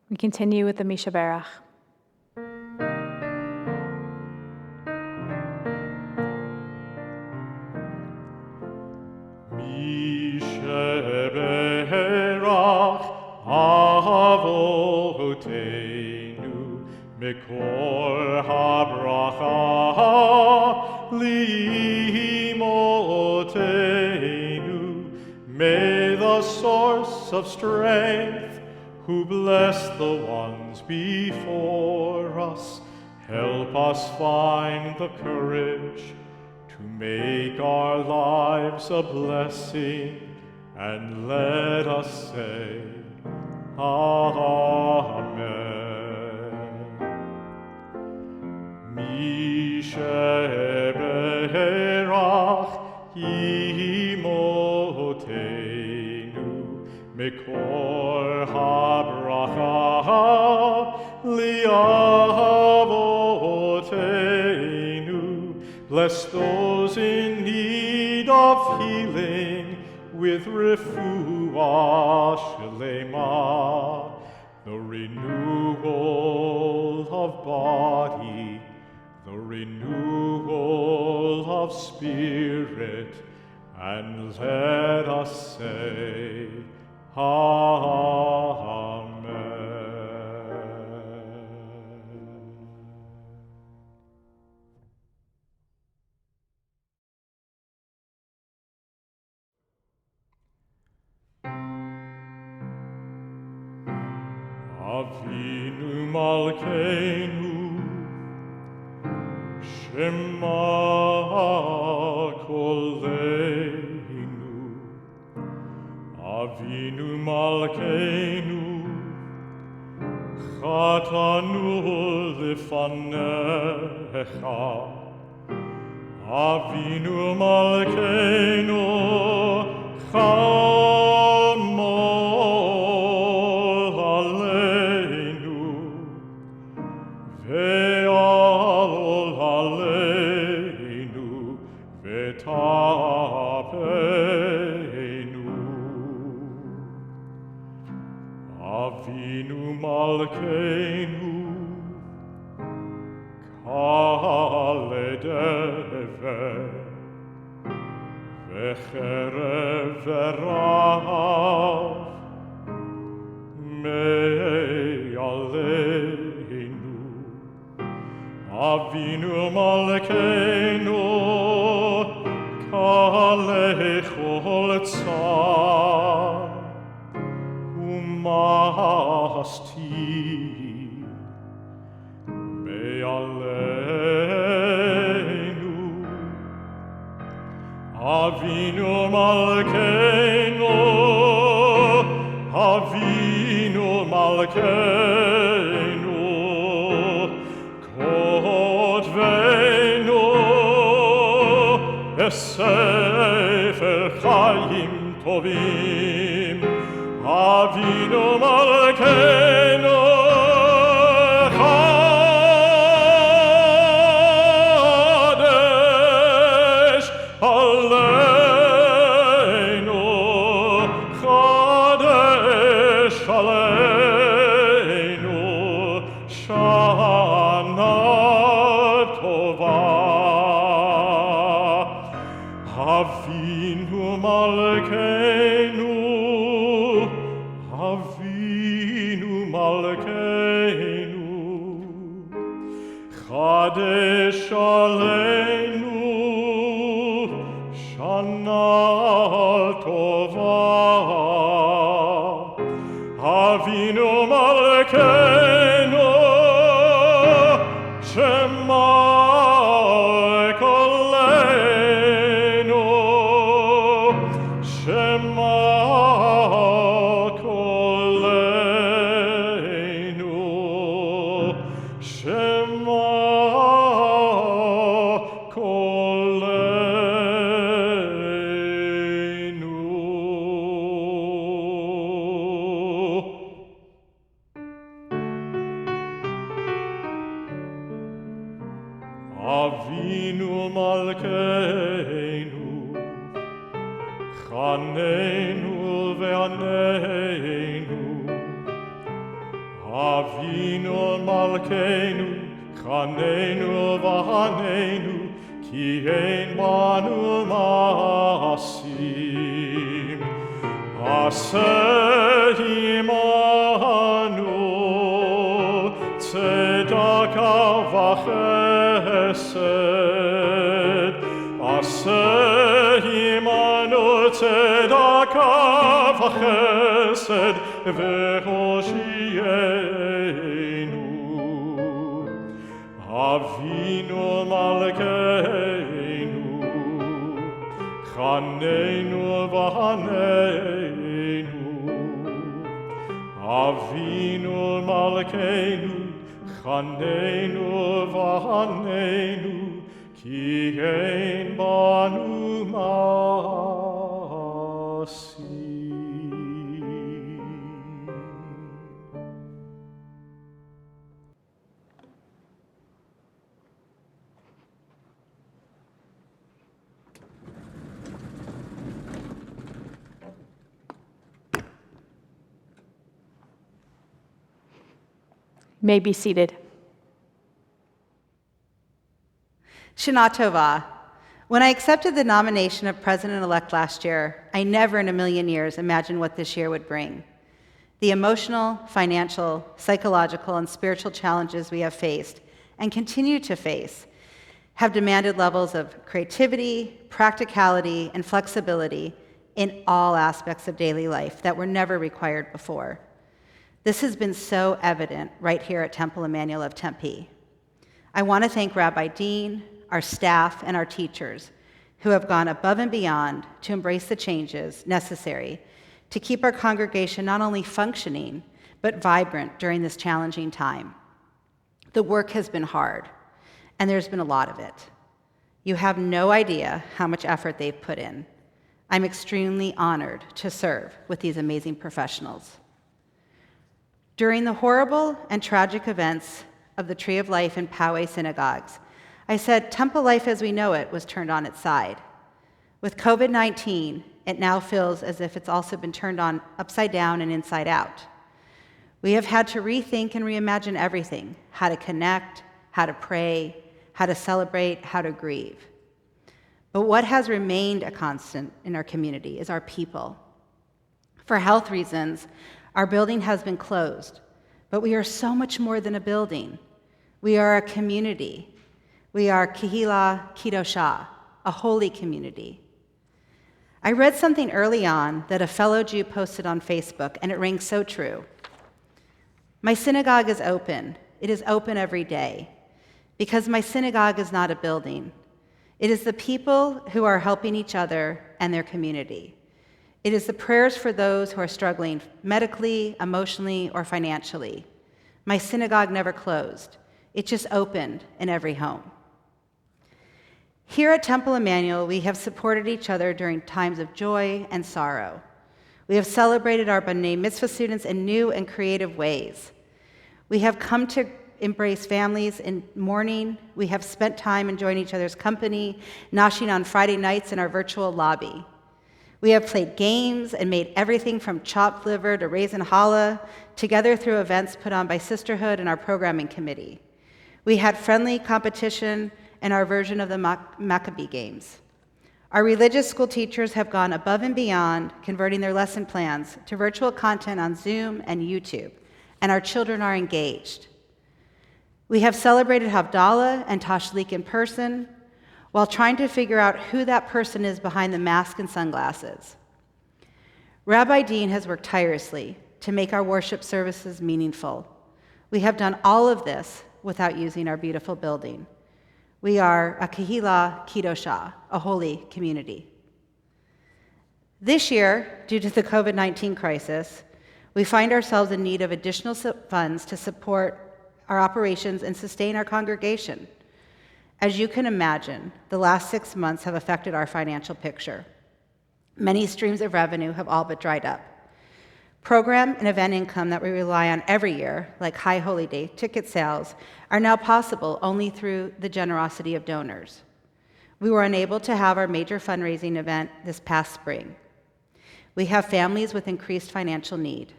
C: We continue with the Mishaberach.
B: Mishaberach Avoteinu Mekor habracha li'imotenu. May the source of strength, who bless the ones before us, help us find the courage to make our lives a blessing, and let us say, Amen. Mishaberach imotenu Mekor habracha li'avotenu. Bless those in need of healing with refuah shlema, the renewal of body, the renewal of spirit, and let us say, Amen. Avinu Malkeinu, Shema Koleinu. Avinu Malkeinu, Chatanu Lifanecha. Avinu Malkeinu, Chamol Aleinu, Ve'al Aleinu, Ve'tapeinu. Avinu Malkeinu, Kaledeve, Vecherev Verav, Me'aleinu. Avinu Malkeinu, Kalechol Tzar, Umasti, Me'aleinu. Avinu Malkeinu, Avinu Malkeinu, Kotvenu Besefer Chaim Tovim. Avinu Malkeinu, Chadesh Aleinu, Chadesh Aleinu, Shana Tova. Avinu Malkeinu, Avinu Malkeinu, Chadesh Aleinu, Shana Tova. Avinu Malkeinu, Shema Koleinu, Shema Koleinu, Shema Avinu ve'aneinu, Avinu malkeinu, Chaneinu v'haneinu, Ki ein banu ma'asim. Aseh imanu, tzedaka v'chesed. Aseh imanu, tzedaka v'chesed, v'hoshienu. Avinu malkeinu, Chaneinu v'haneinu. Avinu malkeinu, Chaneinu v'haneinu, Ki ein banu ma'asim.
C: You may be seated.
D: Shana Tova. When I accepted the nomination of president-elect last year, I never in a million years imagined what this year would bring. The emotional, financial, psychological, and spiritual challenges we have faced and continue to face have demanded levels of creativity, practicality, and flexibility in all aspects of daily life that were never required before. This has been so evident right here at Temple Emanuel of Tempe. I want to thank Rabbi Dean, our staff, and our teachers who have gone above and beyond to embrace the changes necessary to keep our congregation not only functioning, but vibrant during this challenging time. The work has been hard, and there's been a lot of it. You have no idea how much effort they've put in. I'm extremely honored to serve with these amazing professionals. During the horrible and tragic events of the Tree of Life and Poway synagogues, I said temple life as we know it was turned on its side. With COVID-19, it now feels as if it's also been turned on upside down and inside out. We have had to rethink and reimagine everything: how to connect, how to pray, how to celebrate, how to grieve. But what has remained a constant in our community is our people. For health reasons, our building has been closed, but we are so much more than a building. We are a community. We are Kehila Kidosha, a holy community. I read something early on that a fellow Jew posted on Facebook, and it rings so true. My synagogue is open. It is open every day, because my synagogue is not a building. It is the people who are helping each other and their community. It is the prayers for those who are struggling medically, emotionally, or financially. My synagogue never closed. It just opened in every home. Here at Temple Emanuel, we have supported each other during times of joy and sorrow. We have celebrated our B'nai Mitzvah students in new and creative ways. We have come to embrace families in mourning. We have spent time enjoying each other's company, noshing on Friday nights in our virtual lobby. We have played games and made everything from chopped liver to raisin challah together through events put on by Sisterhood and our programming committee. We had friendly competition in our version of the Maccabee Games. Our religious school teachers have gone above and beyond, converting their lesson plans to virtual content on Zoom and YouTube, and our children are engaged. We have celebrated Havdalah and Tashlik in person, while trying to figure out who that person is behind the mask and sunglasses. Rabbi Dean has worked tirelessly to make our worship services meaningful. We have done all of this without using our beautiful building. We are a Kehila Kidosha, a holy community. This year, due to the COVID-19 crisis, we find ourselves in need of additional funds to support our operations and sustain our congregation. As you can imagine, the last 6 months have affected our financial picture. Many streams of revenue have all but dried up. Program and event income that we rely on every year, like High Holy Day ticket sales, are now possible only through the generosity of donors. We were unable to have our major fundraising event this past spring. We have families with increased financial need.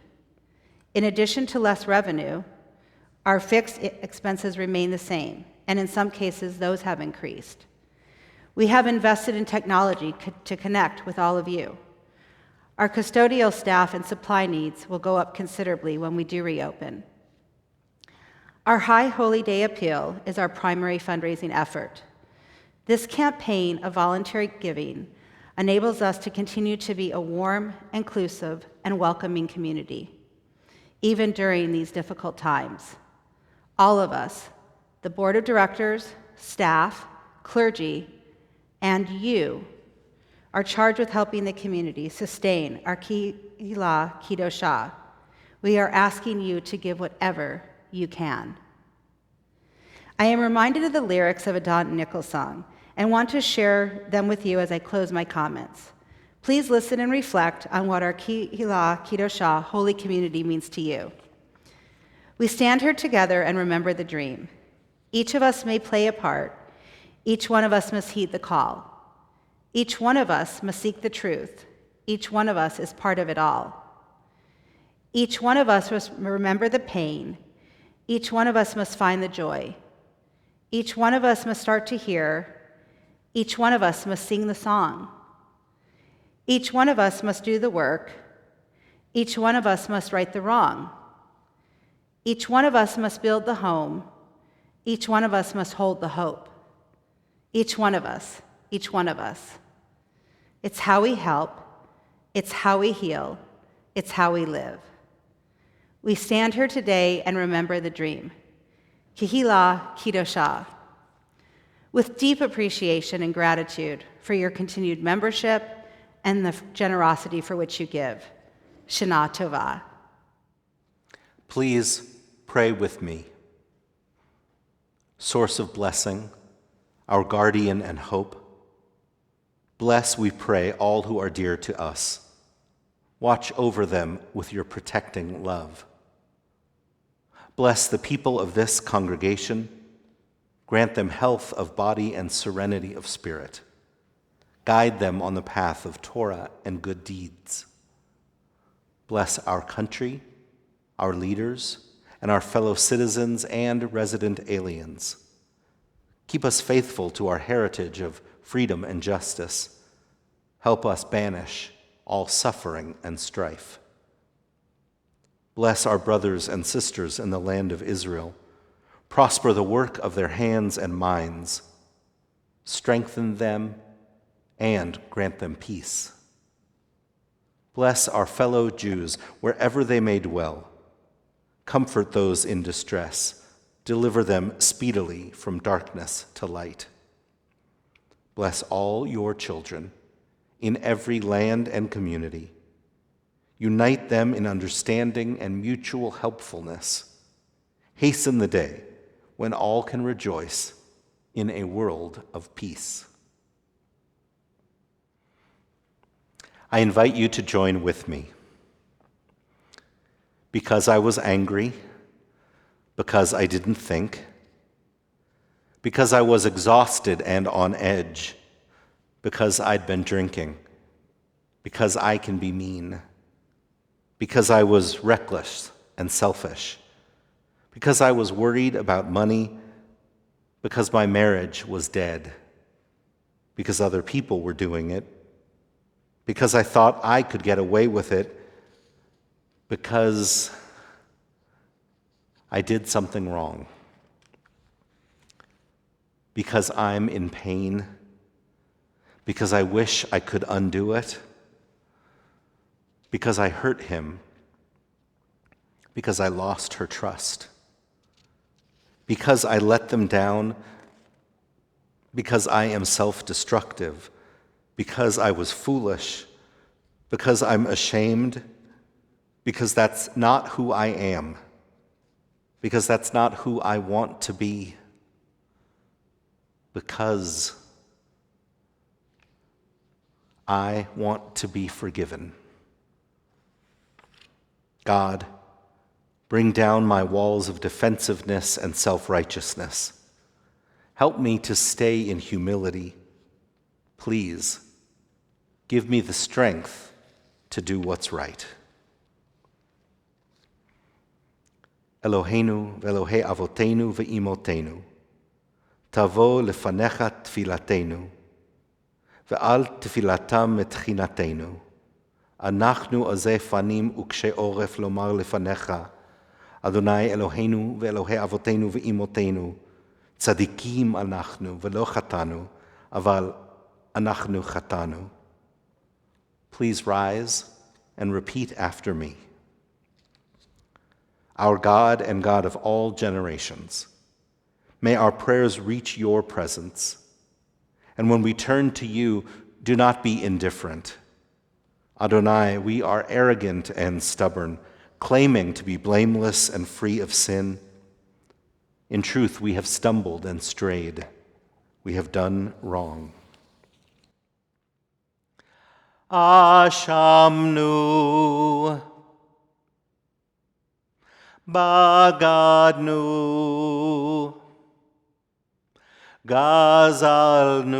D: In addition to less revenue, our fixed expenses remain the same, and in some cases, those have increased. We have invested in technology to connect with all of you. Our custodial staff and supply needs will go up considerably when we do reopen. Our High Holy Day Appeal is our primary fundraising effort. This campaign of voluntary giving enables us to continue to be a warm, inclusive, and welcoming community, even during these difficult times. All of us, the board of directors, staff, clergy, and you, are charged with helping the community sustain our Kehillah Kedoshah. We are asking you to give whatever you can. I am reminded of the lyrics of a Don Nichols song and want to share them with you as I close my comments. Please listen and reflect on what our Kehillah Kedoshah holy community means to you. We stand here together and remember the dream. Each of us may play a part. Each one of us must heed the call. Each one of us must seek the truth. Each one of us is part of it all. Each one of us must remember the pain. Each one of us must find the joy. Each one of us must start to hear. Each one of us must sing the song. Each one of us must do the work. Each one of us must right the wrong. Each one of us must build the home. Each one of us must hold the hope. Each one of us, each one of us. It's how we help. It's how we heal. It's how we live. We stand here today and remember the dream. Kehillah Kedoshah. With deep appreciation and gratitude for your continued membership and the generosity for which you give. Shana Tova.
A: Please pray with me. Source of blessing, our guardian and hope, bless, we pray, all who are dear to us. Watch over them with your protecting love. Bless the people of this congregation. Grant them health of body and serenity of spirit. Guide them on the path of Torah and good deeds. Bless our country, our leaders, and our fellow citizens and resident aliens. Keep us faithful to our heritage of freedom and justice. Help us banish all suffering and strife. Bless our brothers and sisters in the land of Israel. Prosper the work of their hands and minds. Strengthen them and grant them peace. Bless our fellow Jews wherever they may dwell. Comfort those in distress. Deliver them speedily from darkness to light. Bless all your children in every land and community. Unite them in understanding and mutual helpfulness. Hasten the day when all can rejoice in a world of peace. I invite you to join with me. Because I was angry, because I didn't think, because I was exhausted and on edge, because I'd been drinking, because I can be mean, because I was reckless and selfish, because I was worried about money, because my marriage was dead, because other people were doing it, because I thought I could get away with it, because I did something wrong, because I'm in pain, because I wish I could undo it, because I hurt him, because I lost her trust, because I let them down, because I am self-destructive, because I was foolish, because I'm ashamed, because that's not who I am, because that's not who I want to be, because I want to be forgiven. God, bring down my walls of defensiveness and self-righteousness. Help me to stay in humility. Please, give me the strength to do what's right. Eloheinu ve'Elohei avotenu ve'imotenu, tavo lefanecha tfilatenu, ve'al tfilatam etchinatenu. Anachnu azeh fanim ukshe oref lomar lefanecha, Adonai Eloheinu ve'Elohei avotenu ve'imotenu, tzadikim anachnu ve'lo chatanu, aval anachnu chatanu. Please rise and repeat after me. Our God and God of all generations, may our prayers reach your presence. And when we turn to you, do not be indifferent. Adonai, we are arrogant and stubborn, claiming to be blameless and free of sin. In truth, we have stumbled and strayed. We have done wrong. Ashamnu, Bagadnu, Gazalnu,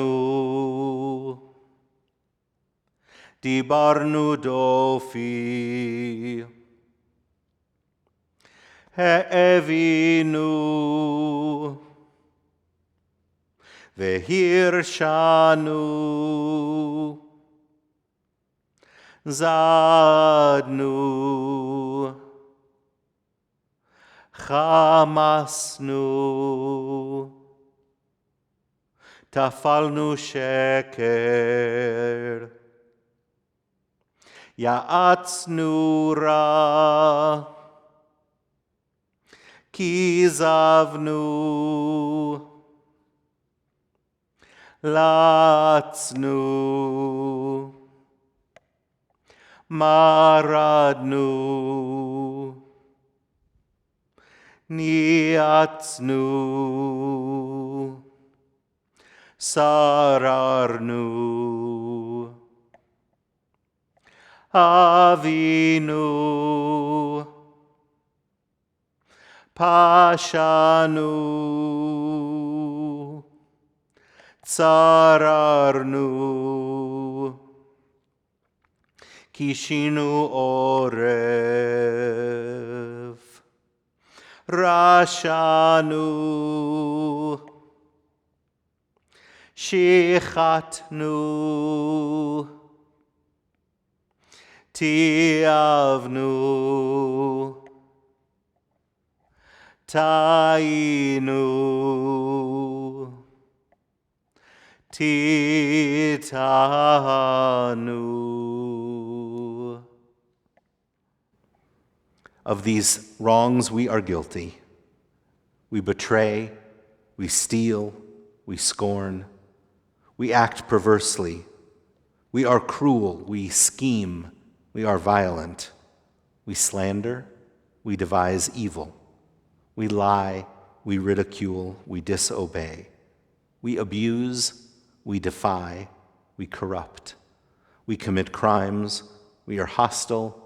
A: Dibarnu dofi, He'evinu, Vehirshanu, Zadnu, Chamasnu, Tafalnu sheker, Ya'atznu ra, Kizavnu, Latznu, Maradnu, Niatznu, Sararnu, Avinu, Pashanu, Tsararnu, Kishinu Orev, Rashanu, Shichatnu, Tiavnu, Tainu, Titanu. Of these wrongs we are guilty. We betray, we steal, we scorn, we act perversely, we are cruel, we scheme, we are violent, we slander, we devise evil, we lie, we ridicule, we disobey, we abuse, we defy, we corrupt, we commit crimes, we are hostile,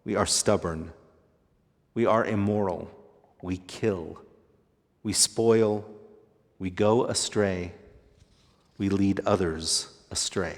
A: we are stubborn, we are immoral, we kill, we spoil, we go astray, we lead others astray.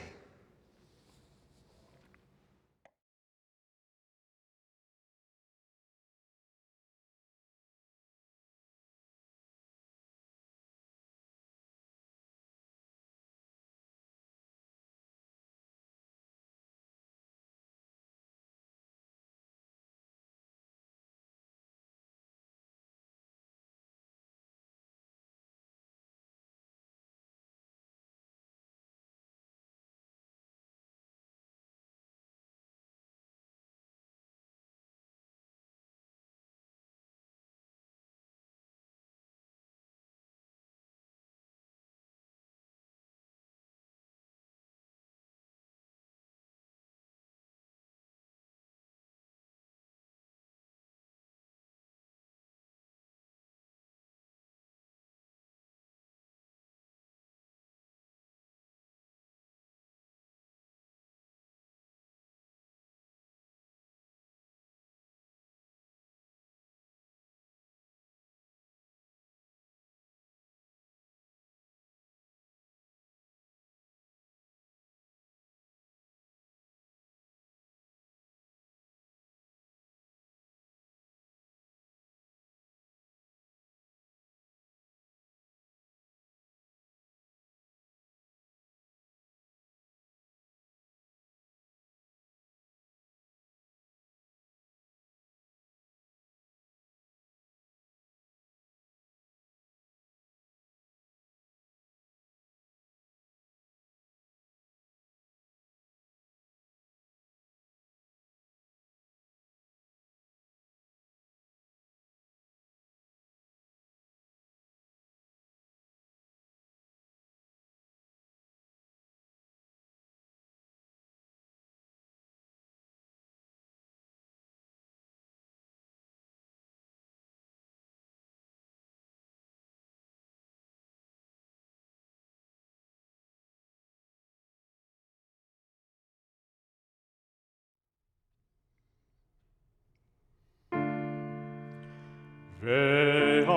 B: Ve'al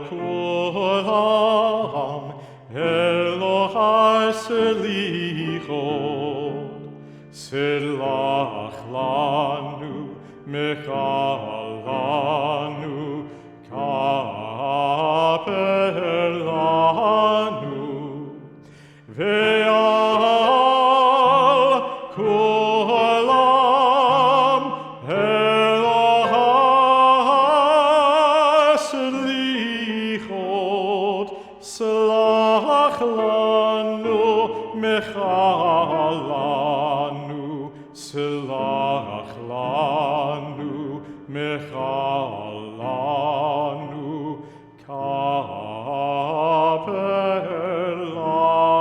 B: kulam Elohai selichot, selach lanu, mechal lanu, kaper lanu. Ve'al kulam Elohai selichot, selach lanu, mechal lanu, selach lanu, mechal lanu, kaper lanu.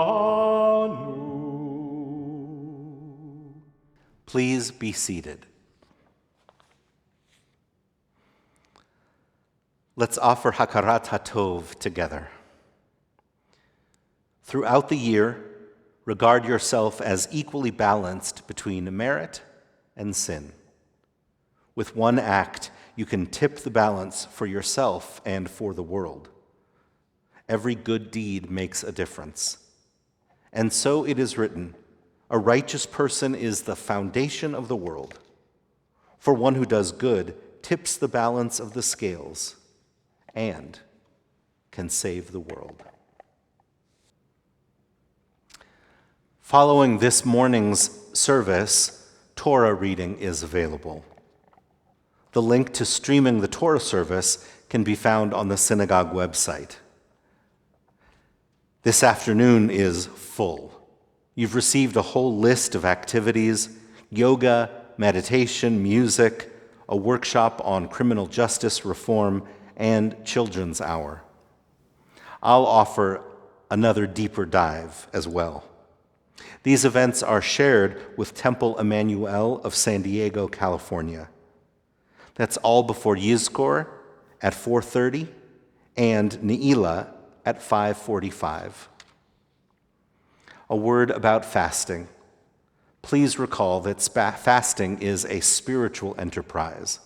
A: Please be seated. Let's offer Hakarat HaTov together. Throughout the year, regard yourself as equally balanced between merit and sin. With one act, you can tip the balance for yourself and for the world. Every good deed makes a difference. And so it is written, a righteous person is the foundation of the world. For one who does good tips the balance of the scales and can save the world. Following this morning's service, Torah reading is available. The link to streaming the Torah service can be found on the synagogue website. This afternoon is full. You've received a whole list of activities: yoga, meditation, music, a workshop on criminal justice reform, and children's hour. I'll offer another deeper dive as well. These events are shared with Temple Emanuel of San Diego, California. That's all before Yizkor at 4:30 and Ne'ilah at 5:45. A word about fasting. Please recall that fasting is a spiritual enterprise.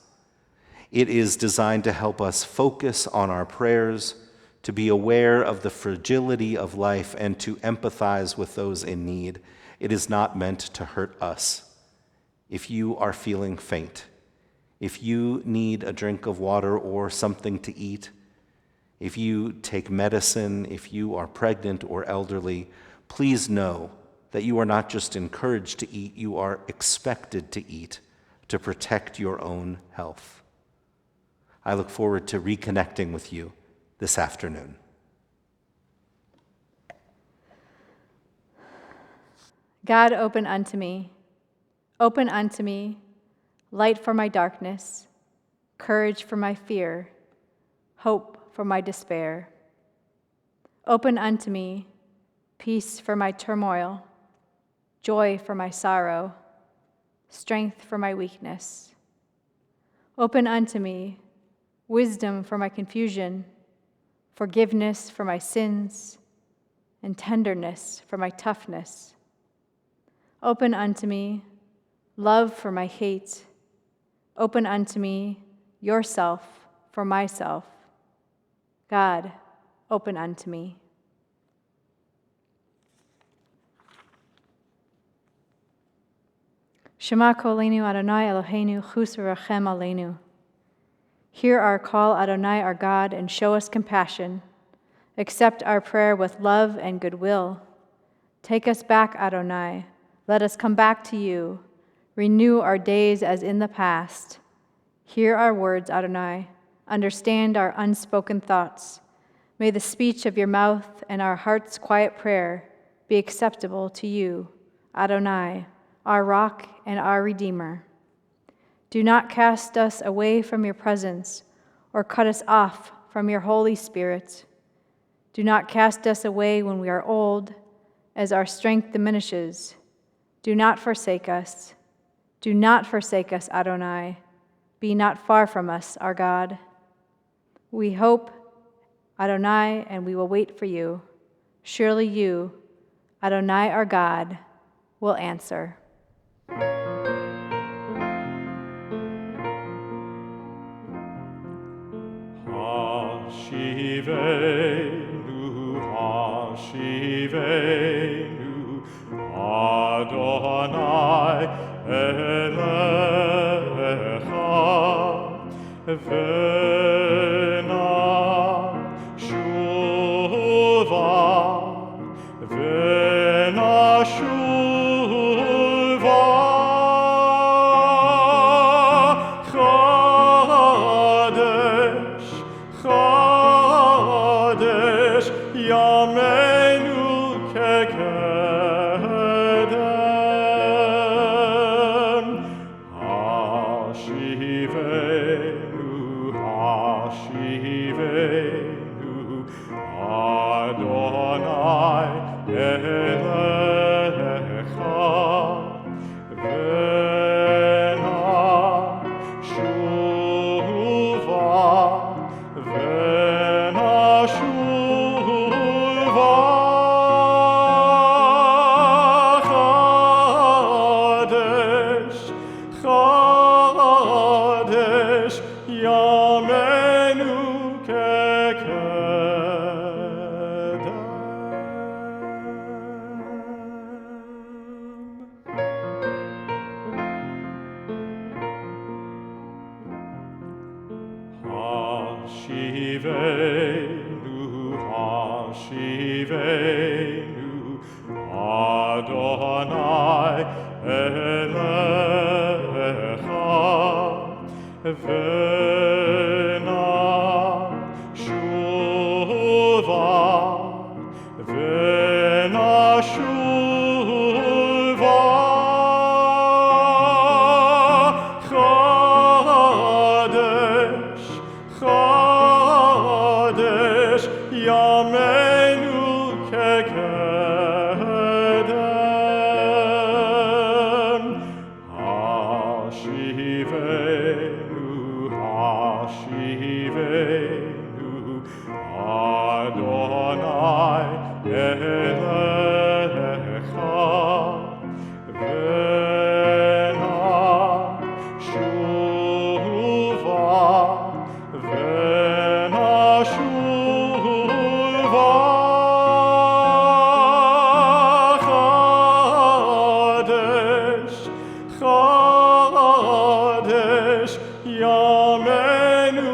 A: It is designed to help us focus on our prayers, to be aware of the fragility of life, and to empathize with those in need. It is not meant to hurt us. If you are feeling faint, if you need a drink of water or something to eat, if you take medicine, if you are pregnant or elderly, please know that you are not just encouraged to eat, you are expected to eat to protect your own health. I look forward to reconnecting with you this afternoon.
C: God, open unto me, light for my darkness, courage for my fear, hope for my despair. Open unto me, peace for my turmoil, joy for my sorrow, strength for my weakness. Open unto me, wisdom for my confusion, forgiveness for my sins, and tenderness for my toughness. Open unto me, love for my hate. Open unto me, yourself for myself. God, open unto me. Shema Kolenu Adonai Eloheinu Chus v'rachem aleinu. Hear our call, Adonai, our God, and show us compassion. Accept our prayer with love and goodwill. Take us back, Adonai. Let us come back to you. Renew our days as in the past. Hear our words, Adonai. Understand our unspoken thoughts. May the speech of your mouth and our heart's quiet prayer be acceptable to you, Adonai, our rock and our Redeemer. Do not cast us away from your presence or cut us off from your Holy Spirit. Do not cast us away when we are old, as our strength diminishes. Do not forsake us. Do not forsake us, Adonai. Be not far from us, our God. We hope, Adonai, and we will wait for you. Surely you, Adonai, our God, will answer.
B: Hashivenu, Adonai Elecha, Vena Shuva, Vena Shuva, Chadesh, Chadesh, Yameinu Kekedem, Hashivenu, Hashivenu, Adonai Elecha, Vena Shuva, Vena Shuva, Chadesh, Chadesh, Yameinu Kekedem. Hashivenu, Hashivenu, Adonai Elecha, Vena Shuva, Vena Shuva, Chadesh, Chadesh, Yameinu Kekedem, Hashivenu, Hashivenu, Adonai Elecha, Vena Shuva, Vena Shuva, Chadesh, Chadesh, Yameinu